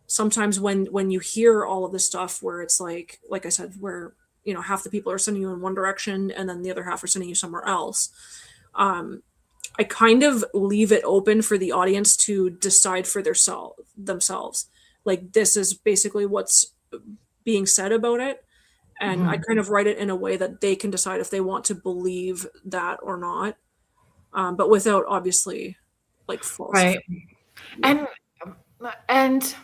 sometimes when you hear all of this stuff where it's like I said, where, you know, half the people are sending you in one direction and then the other half are sending you somewhere else. I kind of leave it open for the audience to decide for themselves. Like, this is basically what's being said about it, and I mhm, kind of write it in a way that they can decide if they want to believe that or not, but without obviously like false. right. Yeah. And and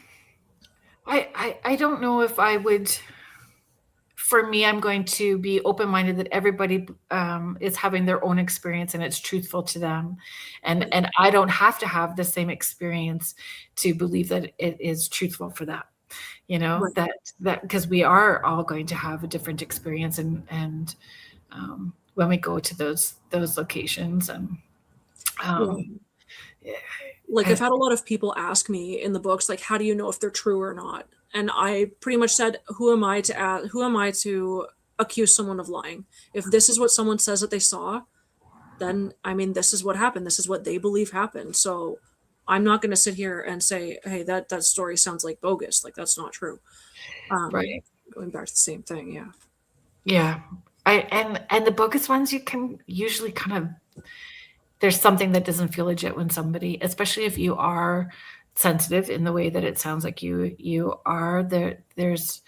I don't know if I would. For me, I'm going to be open-minded that everybody is having their own experience and it's truthful to them, and I don't have to have the same experience to believe that it is truthful for them. You know Right. that because we are all going to have a different experience, and when we go to those locations, and Yeah. um, Like, I've I, had a lot of people ask me in the books, like, how do you know if they're true or not? And I pretty much said, who am I to accuse someone of lying? If this is what someone says that they saw, then I mean, this is what happened. This is what they believe happened. So I'm not going to sit here and say, hey, that story sounds like bogus. Like, that's not true. Um, right, Going back to the same thing. Yeah. yeah, and the bogus ones you can usually kind of, there's something that doesn't feel legit when somebody, especially if you are sensitive in the way that it sounds like you are there's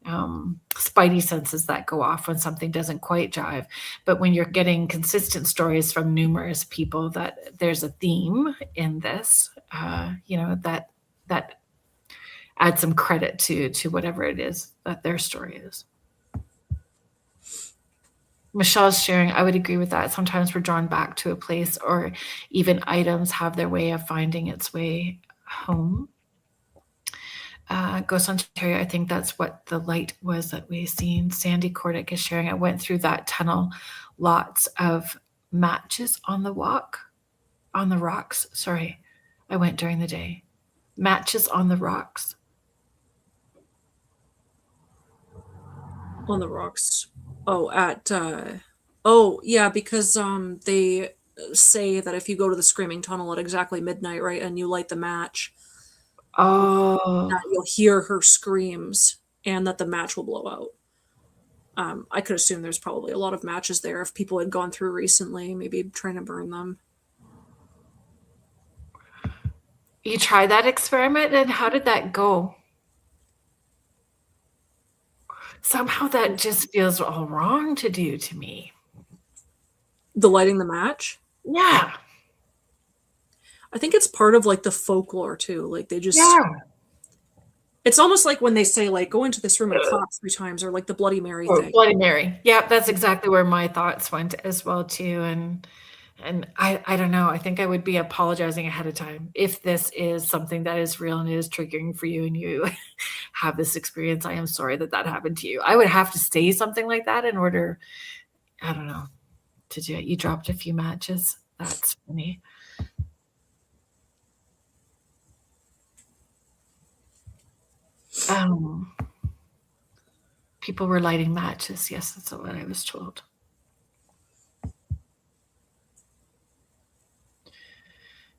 spidey senses that go off when something doesn't quite jive. But when you're getting consistent stories from numerous people that there's a theme in this, that adds some credit to whatever it is that their story is. Michelle's sharing, I would agree with that. Sometimes we're drawn back to a place, or even items have their way of finding its way home. Ghost Ontario, I think that's what the light was that we seen. Sandy Cordick is sharing, I went through that tunnel, lots of matches on the rocks. Sorry, I went during the day. Matches on the rocks. On the rocks. Oh, oh yeah, because they say that if you go to the Screaming Tunnel at exactly midnight, right, and you light the match, Oh, that you'll hear her screams and that the match will blow out. I could assume there's probably a lot of matches there if people had gone through recently, maybe trying to burn them. you tried that experiment, and how did that go? Somehow that just feels all wrong to do to me. The lighting the match? Yeah. I think it's part of like the folklore too. Like they just, Yeah. it's almost like when they say like go into this room and clap 3 times, or like the Bloody Mary Or thing. Bloody Mary. Yeah, that's exactly where my thoughts went as well too, and I don't know, I think I would be apologizing ahead of time. If this is something that is real and it is triggering for you and you have this experience, I am sorry that that happened to you. I would have to say something like that in order, I don't know, to do it. You dropped a few matches. That's funny. Um, People were lighting matches. Yes, that's what I was told.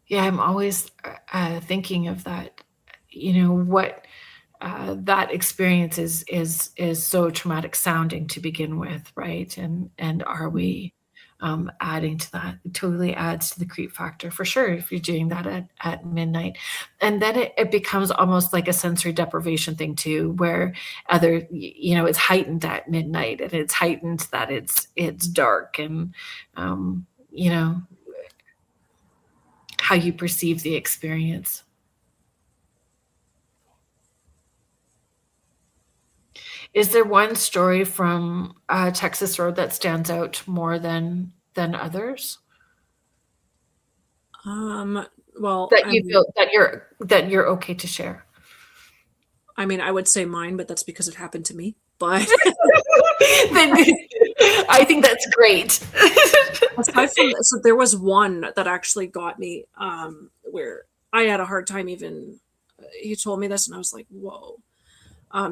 Yeah, I'm always thinking of that. What that experience is so traumatic sounding to begin with, right? And are we adding to that? It totally adds to the creep factor for sure if you're doing that at midnight. And then it becomes almost like a sensory deprivation thing too, where it's heightened at midnight, and it's heightened that it's dark, and um, you know how you perceive the experience. Is there one story from Texas Road that stands out more than others Um, well, that you feel that you're okay to share? I mean, I would say mine, but that's because it happened to me. But Then I think that's great. aside from this, so there was one that actually got me, where I had a hard time even. He told me this, and I was like, "Whoa!"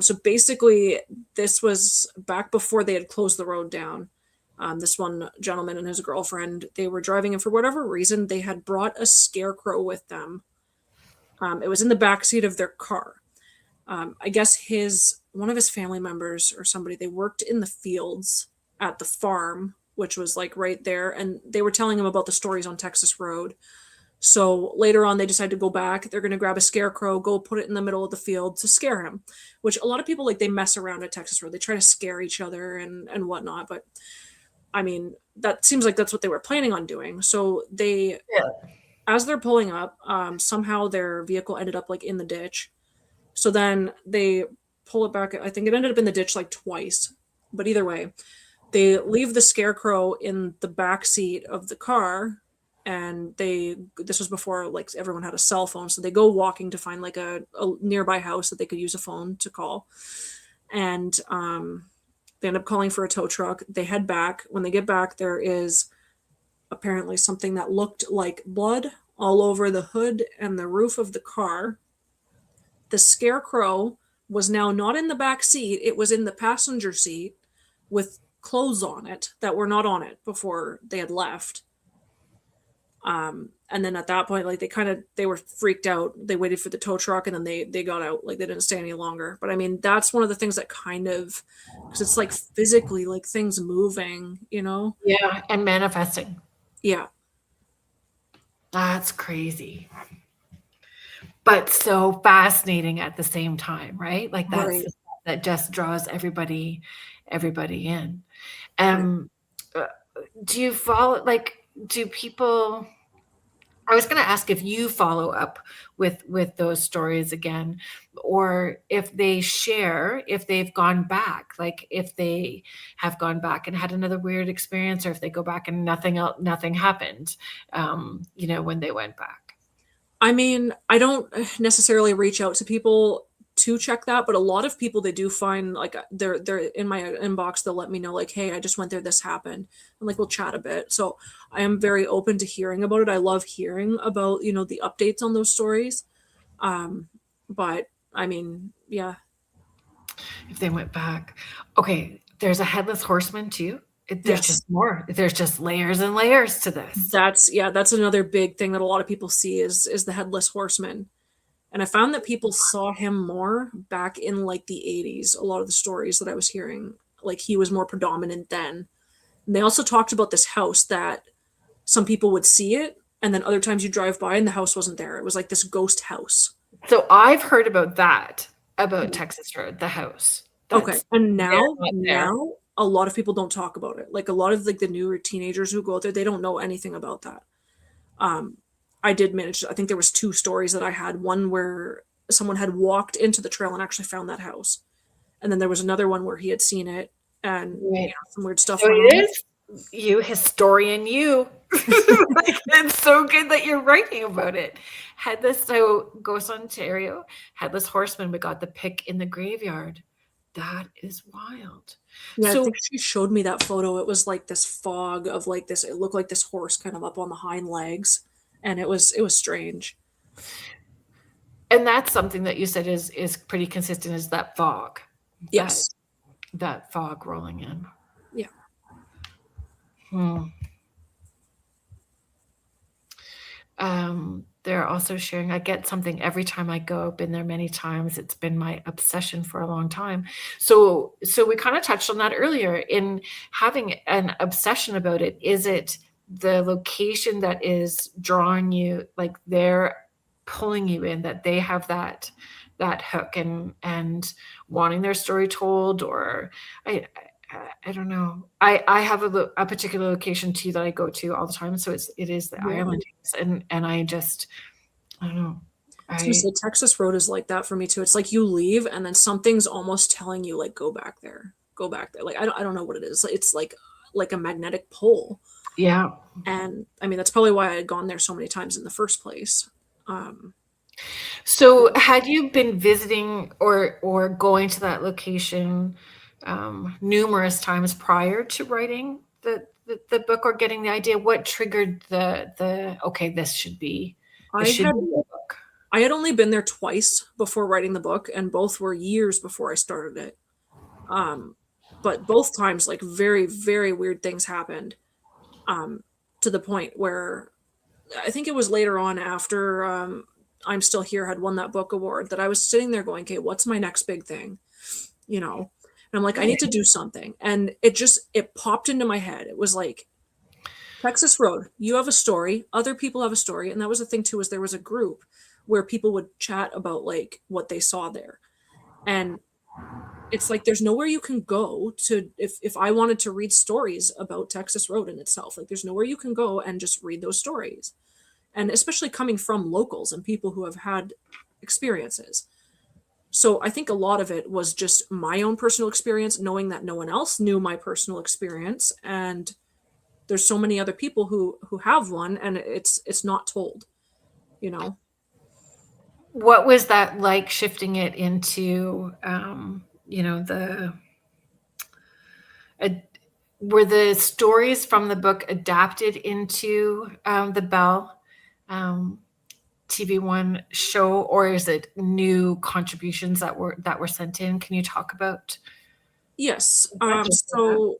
So basically, this was back before they had closed the road down. This one gentleman and his girlfriend, they were driving, and for whatever reason, they had brought a scarecrow with them. It was in the back seat of their car. I guess one of his family members or somebody, they worked in the fields at the farm, which was like right there, and they were telling him about the stories on Texas Road. So later on, they decided to go back. They're going to grab a scarecrow, go put it in the middle of the field to scare him, which a lot of people, like, they mess around at Texas Road. They try to scare each other and whatnot. But I mean, that seems like that's what they were planning on doing. So they, Yeah. as they're pulling up, somehow their vehicle ended up like in the ditch. So then they pull it back. I think it ended up in the ditch like twice. But either way, they leave the scarecrow in the back seat of the car, and this was before like everyone had a cell phone, so they go walking to find like a nearby house that they could use a phone to call, and they end up calling for a tow truck. They head back. When they get back, there is apparently something that looked like blood all over the hood and the roof of the car. The scarecrow was now not in the back seat, it was in the passenger seat with clothes on it that were not on it before they had left. And then at that point, like, they were freaked out. They waited for the tow truck, and then they got out. Like, they didn't stay any longer. But I mean, that's one of the things that kind of, because it's like physically like things moving, you know? Yeah, and manifesting. Yeah. That's crazy. But so fascinating at the same time, right? Like that's Right. that just draws everybody in. Right. Uh, do you follow, like, do people, I was going to ask if you follow up with those stories again, or if they share, if they've gone back, like if they have gone back and had another weird experience, or if they go back and nothing happened, when they went back. I mean, I don't necessarily reach out to people to check that, but a lot of people, they do find like they're in my inbox. They'll let me know like, hey, I just went there, this happened, and like we'll chat a bit. So I am very open to hearing about it. I love hearing about the updates on those stories. But I mean, yeah. If they went back, okay. There's a headless horseman too. There's Yes. just more. There's just layers and layers to this. That's another big thing that a lot of people see is the headless horseman. And I found that people saw him more back in like the 80s. A lot of the stories that I was hearing, like he was more predominant then. And they also talked about this house that some people would see it, and then other times you drive by and the house wasn't there. It was like this ghost house. So I've heard about that, about Texas Road, the house. Okay. And now there. a lot of people don't talk about it. Like a lot of like the newer teenagers who go out there, they don't know anything about that. I did manage, I think there was 2 stories that I had. One where someone had walked into the trail and actually found that house. And then there was another one where he had seen it and some weird stuff. So it is you, historian, you. Like, it's so good that you're writing about it. So Ghost Ontario, Headless Horseman, we got the pick in the graveyard. That is wild. Yeah, So I think she showed me that photo. It was like this fog of like this, it looked like this horse kind of up on the hind legs. And it was strange. and that's something that you said is pretty consistent, is that fog. Yes. That fog rolling in. Yeah. They're also sharing, I get something every time I go. I've been there many times. It's been my obsession for a long time. So we kind of touched on that earlier, in having an obsession about it. Is it the location that is drawing you, like they're pulling you in, that they have that hook and wanting their story told? Or I don't know. I have a particular location too that I go to all the time. So it is the Islandings, and I don't know. I was gonna say Texas Road is like that for me too. It's like you leave and then something's almost telling you like go back there. Like I don't know what it is. It's like a magnetic pull. Yeah. And I mean that's probably why I had gone there so many times in the first place. So had you been visiting or going to that location numerous times prior to writing the book or getting the idea? What triggered the okay, this I should had be a book? I had only been there twice before writing the book, and both were years before I started it. Um, but both times, like very, very weird things happened. To the point where I think it was later on after I'm Still Here had won that book award that I was sitting there going, okay, what's my next big thing? You know? And I'm like, I need to do something. And it popped into my head. It was like, Texas Road, you have a story, other people have a story. And that was the thing too, is there was a group where people would chat about like what they saw there. And it's like there's nowhere you can go to if I wanted to read stories about Texas Road in itself, like there's nowhere you can go and just read those stories. And especially coming from locals and people who have had experiences. So I think a lot of it was just my own personal experience, knowing that no one else knew my personal experience, and there's so many other people who have one, and it's not told, you know. What was that like shifting it into the uh, were the stories from the book adapted into the Bell um, TV1 show, or is it new contributions that were sent in? Can you talk about Yes. that? So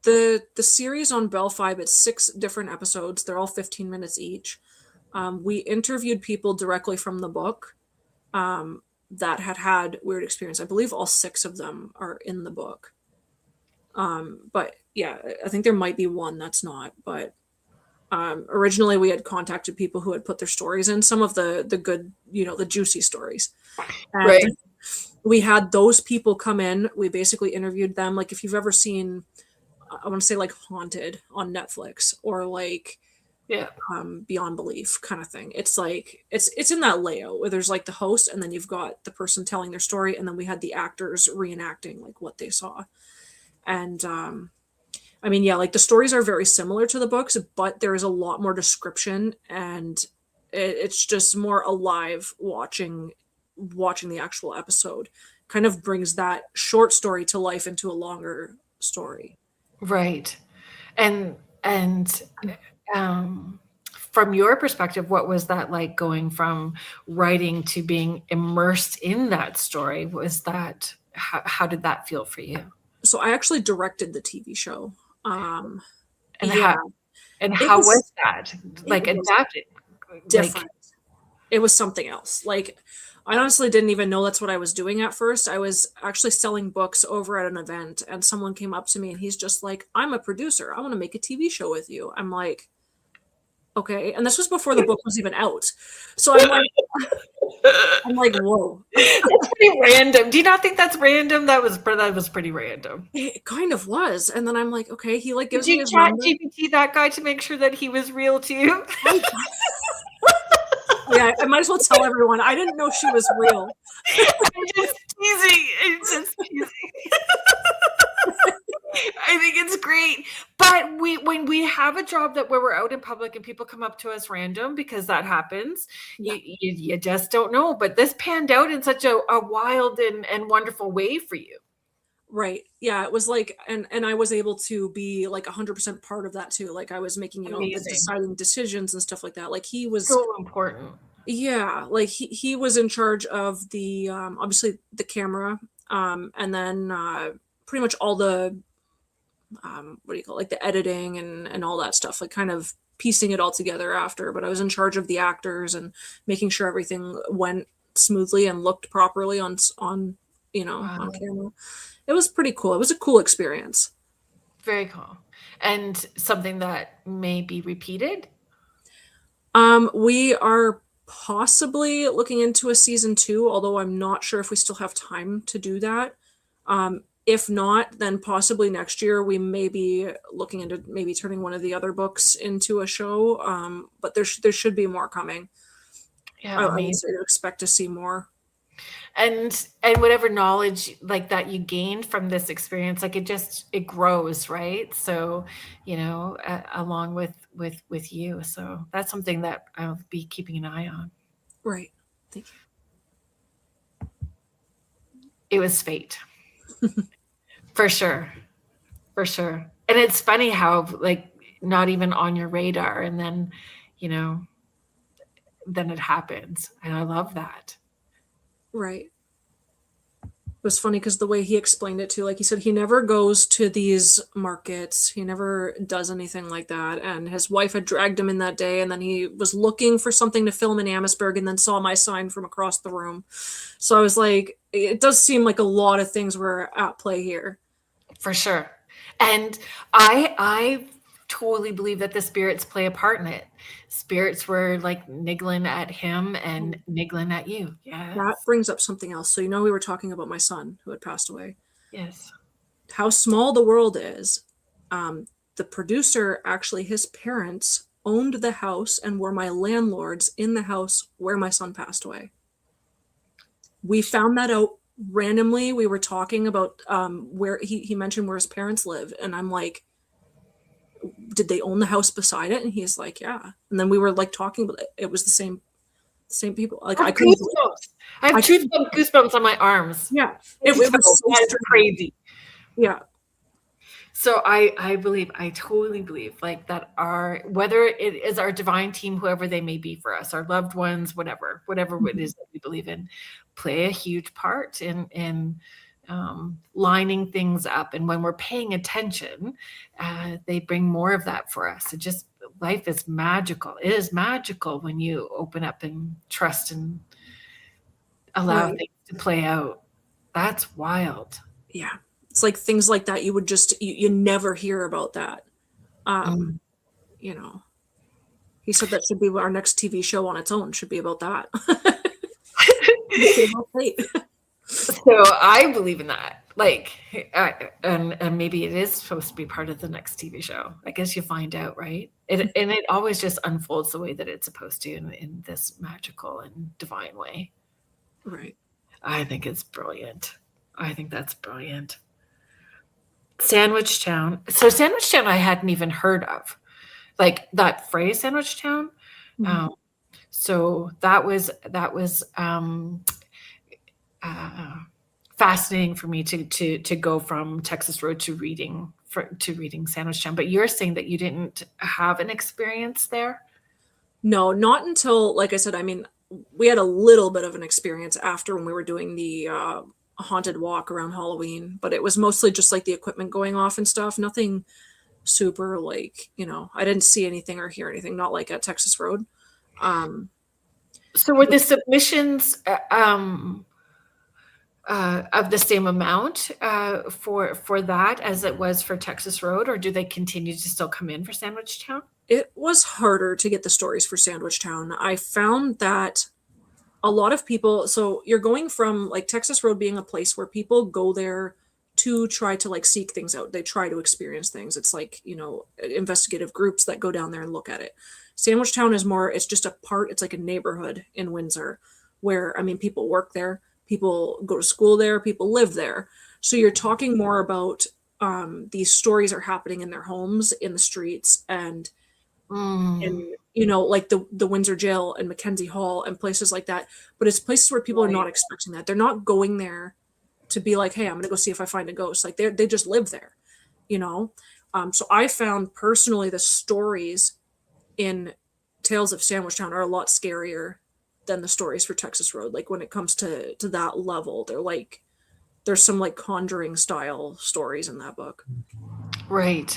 the series on Bell Fibe, it's 6 different episodes. They're all 15 minutes each. We interviewed people directly from the book that had weird experience. I believe all 6 of them are in the book. But yeah, I think there might be one that's not. But originally we had contacted people who had put their stories in, some of the good, the juicy stories. And Right. we had those people come in. We basically interviewed them. Like if you've ever seen, I want to say like Haunted on Netflix, or like Yeah. Beyond Belief kind of thing. It's like it's in that layout where there's like the host, and then you've got the person telling their story, and then we had the actors reenacting like what they saw. And I mean, yeah, like the stories are very similar to the books, but there is a lot more description, and it's just more alive watching the actual episode. Kind of brings that short story to life into a longer story. Right. And from your perspective, what was that like going from writing to being immersed in that story? Was that how did that feel for you? So I actually directed the TV show. And Yeah, it how was was that? it Like was adapted? Like different. It was something else. Like I honestly didn't even know that's what I was doing at first. I was actually selling books over at an event, and someone came up to me and he's just like, "I'm a producer. I want to make a TV show with you." I'm like, "Okay." And this was before the book was even out. So I'm like, "Whoa." that's pretty random. Do you not think that's random? That was pretty random. It kind of was. And then I'm like, "Okay." He like Did gives me you his chat number. GPT that guy to make sure that he was real too? I, yeah, I might as well tell everyone. I didn't know she was real. I'm just teasing. I'm just teasing. I think it's great. But when we have a job where we're out in public and people come up to us random, because that happens, Yeah. you just don't know. But this panned out in such a wild and wonderful way for you. Right. Yeah, it was like, and I was able to be like 100% part of that too. Like I was making, the Amazing. deciding decisions and stuff like that. Like he was, So important. yeah, like he was in charge of the obviously the camera, and then pretty much all the what do you call it, like the editing and all that stuff, like kind of piecing it all together after. But I was in charge of the actors and making sure everything went smoothly and looked properly on Wow. on camera. It was pretty cool. It was a cool experience. Very cool. And something that may be repeated. We are possibly looking into a season 2, although I'm not sure if we still have time to do that. If not, then possibly next year we may be looking into maybe turning one of the other books into a show. But there should be more coming. Yeah, I would amazing. say to expect to see more. And whatever knowledge like that you gained from this experience, like it grows, right? So along with you, so that's something that I'll be keeping an eye on. Right. Thank you. It was fate. For sure. For sure. And it's funny how, like, not even on your radar, and then, you know, then it happens. And I love that. Right. It was funny because the way he explained it too, like he said, he never goes to these markets. He never does anything like that. And his wife had dragged him in that day, and then he was looking for something to film in Amherstburg and then saw my sign from across the room. So I was like, it does seem like a lot of things were at play here. For sure. And I totally believe that the spirits play a part in it. Spirits were like niggling at him and niggling at you. Yeah. That brings up something else. So, we were talking about my son who had passed away. Yes. How small the world is. The producer, actually, his parents owned the house and were my landlords in the house where my son passed away. We found that out randomly. We were talking about where he mentioned where his parents live, and I'm like, did they own the house beside it? And he's like, yeah. And then we were like talking about it. It was the same people. Like I couldn't. I have goosebumps on my arms. Yeah, it was so crazy. Yeah. So I totally believe like that whether it is our divine team, whoever they may be for us, our loved ones, whatever it is that we believe in, play a huge part in lining things up. And when we're paying attention, they bring more of that for us. Life is magical. It is magical when you open up and trust and allow things to play out. That's wild. Yeah. It's like things like that. You would just, you never hear about that. He said that should be our next TV show on its own, should be about that. So I believe in that. Like, and maybe it is supposed to be part of the next TV show. I guess you find out, right? And it always just unfolds the way that it's supposed to in this magical and divine way. Right. I think it's brilliant. I think that's brilliant. Sandwich Town. So Sandwich Town I hadn't even heard of. Like that phrase, Sandwich Town. Mm-hmm. So that was fascinating for me to go from Texas Road to reading Sandwich Town. But you're saying that you didn't have an experience there? No, not until, like I said, I mean, we had a little bit of an experience after when we were doing the haunted walk around Halloween, but it was mostly just like the equipment going off and stuff. Nothing super like, I didn't see anything or hear anything, not like at Texas Road. So were the submissions of the same amount for that as it was for Texas Road, or do they continue to still come in for Sandwich Town? It was harder to get the stories for Sandwich Town. I found that a lot of people, so you're going from like Texas Road being a place where people go there to try to like seek things out. They try to experience things. It's like, investigative groups that go down there and look at it. Sandwich Town is more, it's just a part, it's like a neighborhood in Windsor where, I mean, people work there, people go to school there, people live there. So you're talking more about these stories are happening in their homes, in the streets, and like the Windsor Jail and Mackenzie Hall and places like that. But it's places where people are not expecting that. They're not going there to be like, hey, I'm going to go see if I find a ghost. Like they just live there, So I found personally the stories in Tales of Sandwich Town are a lot scarier than the stories for Texas Road. Like when it comes to that level, they're like, there's some like Conjuring style stories in that book. Right.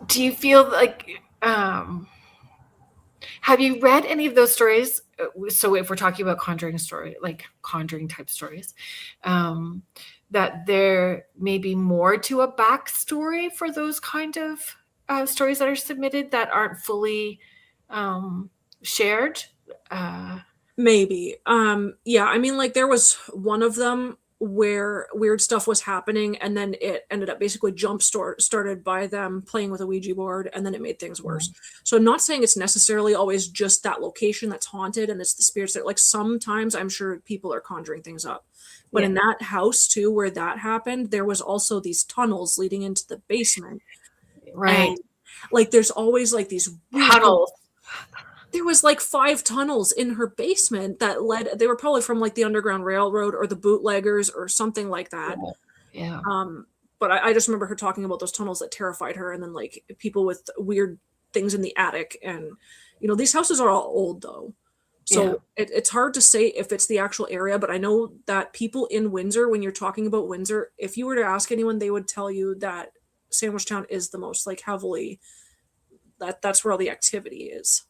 Do you feel like, have you read any of those stories? So if we're talking about Conjuring type stories, that there may be more to a backstory for those kind of stories that are submitted that aren't fully shared? Maybe. Yeah, I mean, like there was one of them where weird stuff was happening and then it ended up basically started by them playing with a Ouija board, and then it made things worse. So I'm not saying it's necessarily always just that location that's haunted and it's the spirits that, like, sometimes I'm sure people are conjuring things up. But in that house too, where that happened, there was also these tunnels leading into the basement. Right. And, like, there's always like these tunnels. there was like 5 tunnels in her basement that led, they were probably from like the Underground Railroad or the bootleggers or something like that. Yeah. But I just remember her talking about those tunnels that terrified her, and then like people with weird things in the attic. And these houses are all old though, so it's hard to say if it's the actual area. But I know that people in Windsor, when you're talking about Windsor, if you were to ask anyone, they would tell you that Sandwich Town is the most like heavily, that's where all the activity is.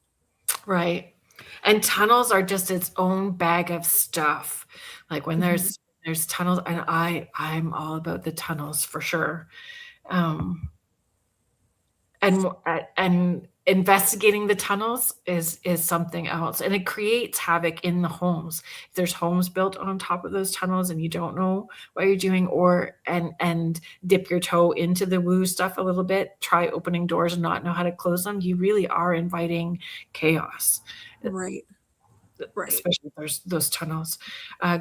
Right. And tunnels are just its own bag of stuff. Like when there's tunnels, and I'm all about the tunnels for sure. And investigating the tunnels is something else, and it creates havoc in the homes. If there's homes built on top of those tunnels and you don't know what you're doing, or and dip your toe into the woo stuff a little bit, try opening doors and not know how to close them, you really are inviting chaos. Right. Especially if there's those tunnels.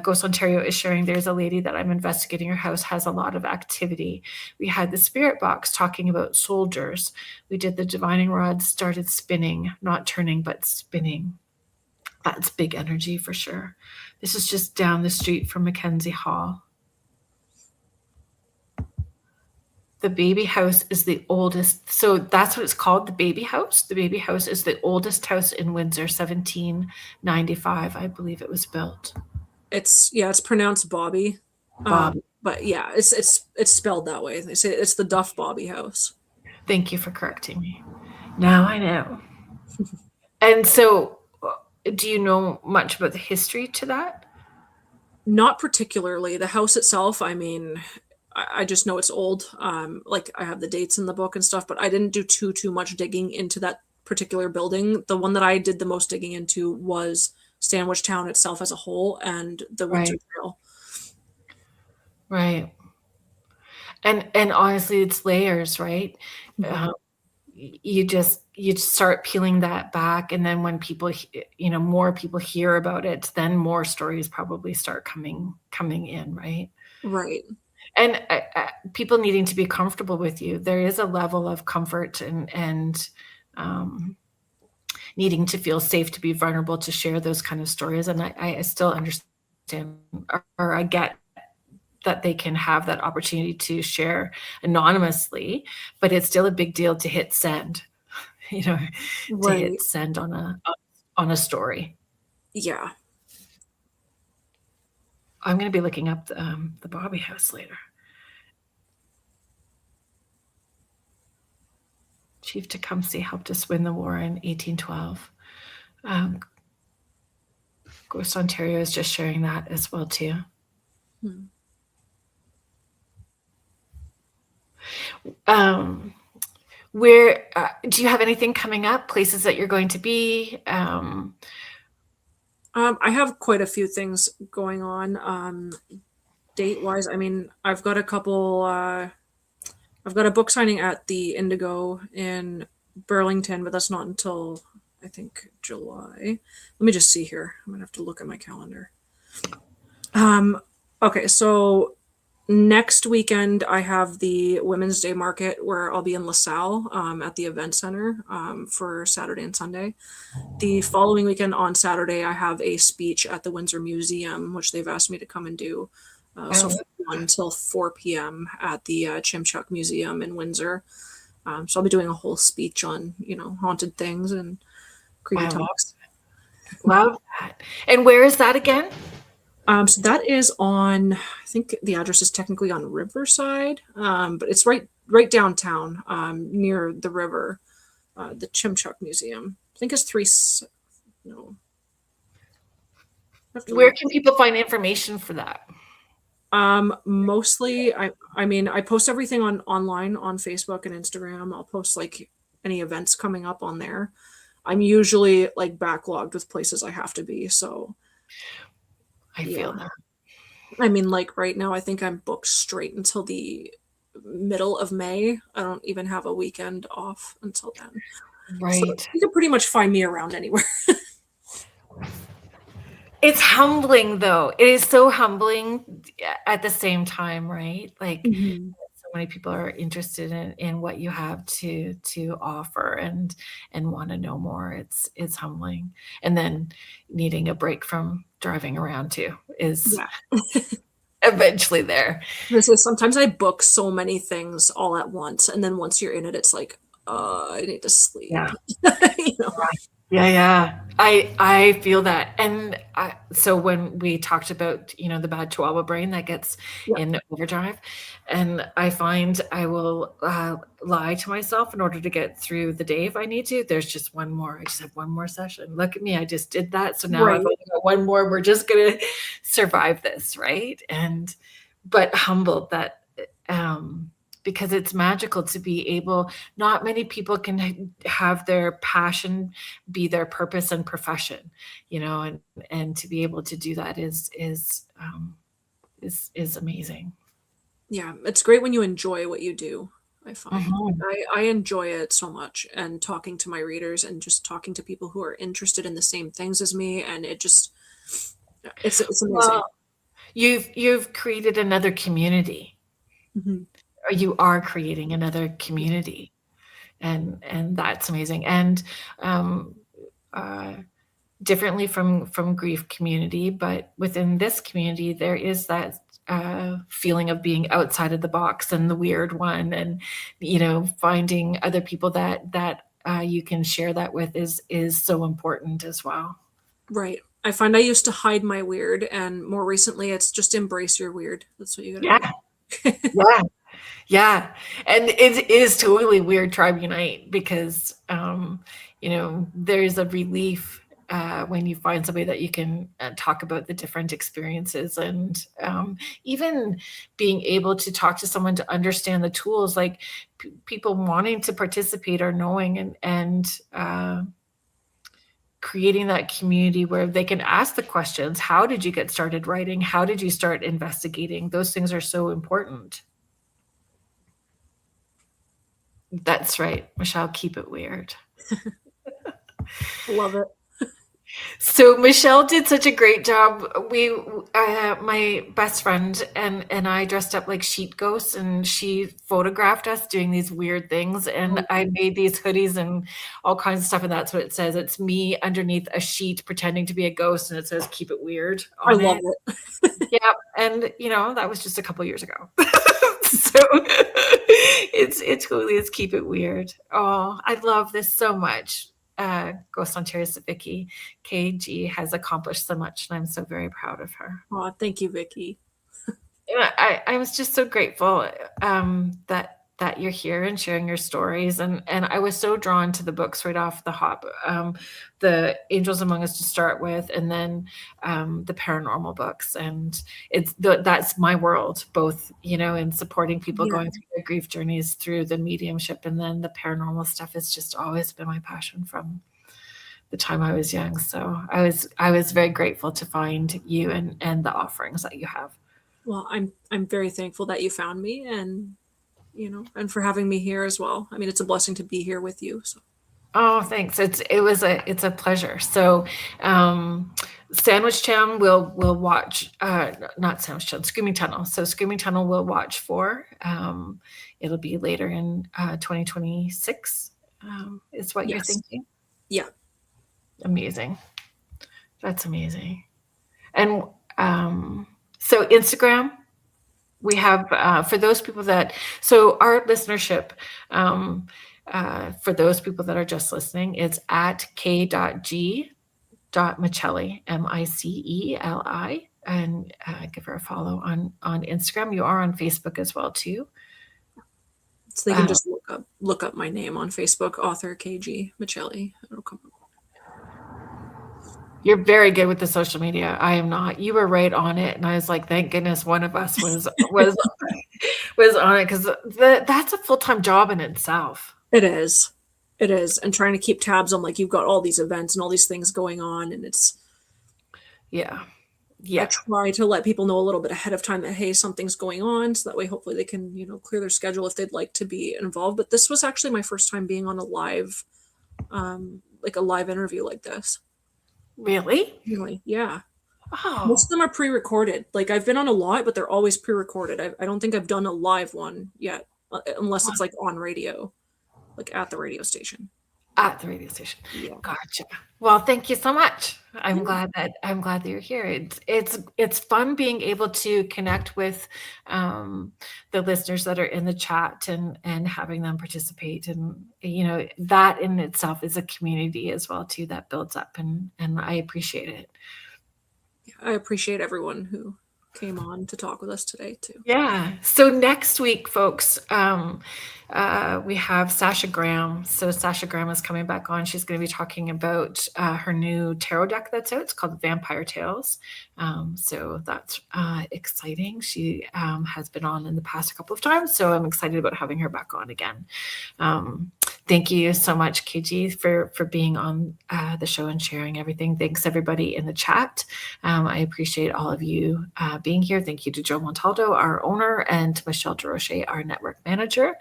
Ghost Ontario is sharing, there's a lady that I'm investigating. Her house has a lot of activity. We had the spirit box talking about soldiers. We did the divining rod, started spinning, not turning, but spinning. That's big energy for sure. This is just down the street from Mackenzie Hall. The baby house is the oldest. So that's what it's called, the baby house. The baby house is the oldest house in Windsor, 1795, I believe it was built. It's pronounced Bobby. But yeah, it's spelled that way. They say it's the Duff Bobby house. Thank you for correcting me. Now I know. And so, do you know much about the history to that? Not particularly. The house itself, I mean, I just know it's old. Like I have the dates in the book and stuff, but I didn't do too much digging into that particular building. The one that I did the most digging into was Sandwich Town itself as a whole and the Windsor Trail. Right. And honestly, it's layers, right? You just start peeling that back, and then when people, more people hear about it, then more stories probably start coming in, right? Right. And people needing to be comfortable with you. There is a level of comfort and needing to feel safe to be vulnerable, to share those kind of stories. And I still understand, or I get that they can have that opportunity to share anonymously, but it's still a big deal to hit send, to hit send on a story. Yeah. I'm going to be looking up the Bobby house later. Chief Tecumseh helped us win the war in 1812. Ghost Ontario is just sharing that as well too. Where do you have anything coming up? Places that you're going to be? I have quite a few things going on. Date wise, I mean, I've got a couple. I've got a book signing at the Indigo in Burlington, but that's not until I think July. Let me just see here. I'm gonna have to look at my calendar. Okay, so next weekend I have the Women's Day Market where I'll be in LaSalle at the event center for Saturday and Sunday. The following weekend on Saturday I have a speech at the Windsor Museum, which they've asked me to come and do. So until 4 p.m. at the Chimchuk Museum in Windsor. So I'll be doing a whole speech on, haunted things and creepy talks. Love that. And where is that again? So that is on, I think the address is technically on Riverside, but it's right downtown near the river, the Chimchuk Museum. I think it's Where can people find information for that? Mostly I mean I post everything online on Facebook and Instagram. I'll post like any events coming up on there. I'm usually like backlogged with places I have to be, so I feel that. I mean, like right now I think I'm booked straight until the middle of May. I don't even have a weekend off until then. Right. So you can pretty much find me around anywhere. It's humbling though. It is so humbling at the same time, right? Like it's many people are interested in what you have to offer and want to know more. It's humbling. And then needing a break from driving around too is Yeah. eventually there. This is sometimes I book so many things all at once, and then once you're in it, it's like, I need to sleep. Yeah. You know? Yeah. I feel that. And so when we talked about, the bad chihuahua brain that gets Yeah. in overdrive, and I find I will lie to myself in order to get through the day if I need to. There's just one more. I just have one more session. Look at me. I just did that. So now Right. I've only got one more. We're just going to survive this. Right. But humbled that, because it's magical to be able, not many people can have their passion be their purpose and profession, and to be able to do that is amazing. Yeah, it's great when you enjoy what you do. I find Mhm. I enjoy it so much, and talking to my readers and just talking to people who are interested in the same things as me, and it's amazing. Well, you've created another community, Mhm. or you are creating another community, and that's amazing. And um, uh, differently from grief community, but within this community, there is that feeling of being outside of the box and the weird one, and finding other people that you can share that with is so important as well. Right. I find I used to hide my weird, and more recently, it's just embrace your weird. That's what you got Yeah, to do. yeah, yeah. And it is totally weird Tribe Unite, because there's a relief when you find somebody that you can talk about the different experiences, and even being able to talk to someone to understand the tools, like people wanting to participate or knowing, and creating that community where they can ask the questions. How did you get started writing? How did you start investigating? Those things are so important. That's right, Michelle, keep it weird. Love it. So Michelle did such a great job. My best friend and I dressed up like sheet ghosts, and she photographed us doing these weird things. And I made these hoodies and all kinds of stuff, and that's what it says. It's me underneath a sheet pretending to be a ghost, and it says "Keep it weird" I on love it. it. Yeah, and that was just a couple years ago. So it's totally is keep it weird. Oh, I love this so much. Ghost Ontario's Vicky K.G has accomplished so much, and I'm so very proud of her. Oh, thank you, Vicky. And I was just so grateful that you're here and sharing your stories, and I was so drawn to the books right off the hop, the Angels Among Us to start with, and then the paranormal books, and that's my world, both in supporting people Yeah. going through their grief journeys through the mediumship, and then the paranormal stuff has just always been my passion from the time I was young. So I was very grateful to find you and the offerings that you have. Well, I'm very thankful that you found me, and and for having me here as well. I mean, it's a blessing to be here with you. So. Oh, thanks. It's a pleasure. So, Sandwich Town we'll watch. Not Sandwich Town, Screaming Tunnel. So Screaming Tunnel we'll watch for. It'll be later in 2026. Is what you're Yes. thinking? Yeah. Amazing. That's amazing. And so Instagram, we have for those people so our listenership, for those people that are just listening, it's at K.G Miceli, Miceli, and give her a follow on Instagram. You are on Facebook as well too. So they can just look up my name on Facebook, author K.G Miceli. It'll come up. You're very good with the social media. I am not. You were right on it, and I was like, thank goodness one of us was on it, because that's a full-time job in itself. It is. It is. And trying to keep tabs on, like, you've got all these events and all these things going on, and it's. Yeah. I try to let people know a little bit ahead of time that, hey, something's going on, so that way hopefully they can, clear their schedule if they'd like to be involved. But this was actually my first time being on a live interview like this. Really? Really? Yeah. Oh, Most of them are pre-recorded. Like I've been on a lot, but they're always pre-recorded. I don't think I've done a live one yet, unless it's like on radio, like at the radio station. at the radio station. Yeah. Gotcha. Well, thank you so much. I'm Yeah. glad that you're here. It's fun being able to connect with the listeners that are in the chat and having them participate, and that in itself is a community as well too that builds up, and I appreciate it. I appreciate everyone who came on to talk with us today too. Yeah. So next week, folks, we have Sasha Graham. So Sasha Graham is coming back on. She's going to be talking about her new tarot deck that's out. It's called Vampire Tales. So that's exciting. She has been on in the past a couple of times, so I'm excited about having her back on again. Thank you so much, KG, for being on the show and sharing everything. Thanks, everybody in the chat. I appreciate all of you being here. Thank you to Joe Montaldo, our owner, and to Michelle DeRoche, our network manager.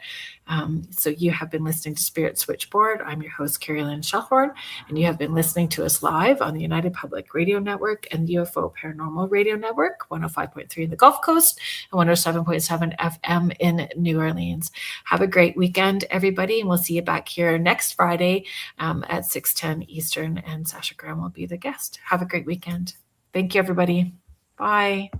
So you have been listening to Spirit Switchboard. I'm your host, Carrie-Lynn Shellhorn, and you have been listening to us live on the United Public Radio Network and UFO Paranormal Radio Network, 105.3 in the Gulf Coast and 107.7 FM in New Orleans. Have a great weekend, everybody, and we'll see you back here next Friday at 6:10 Eastern, and Sasha Graham will be the guest. Have a great weekend. Thank you, everybody. Bye.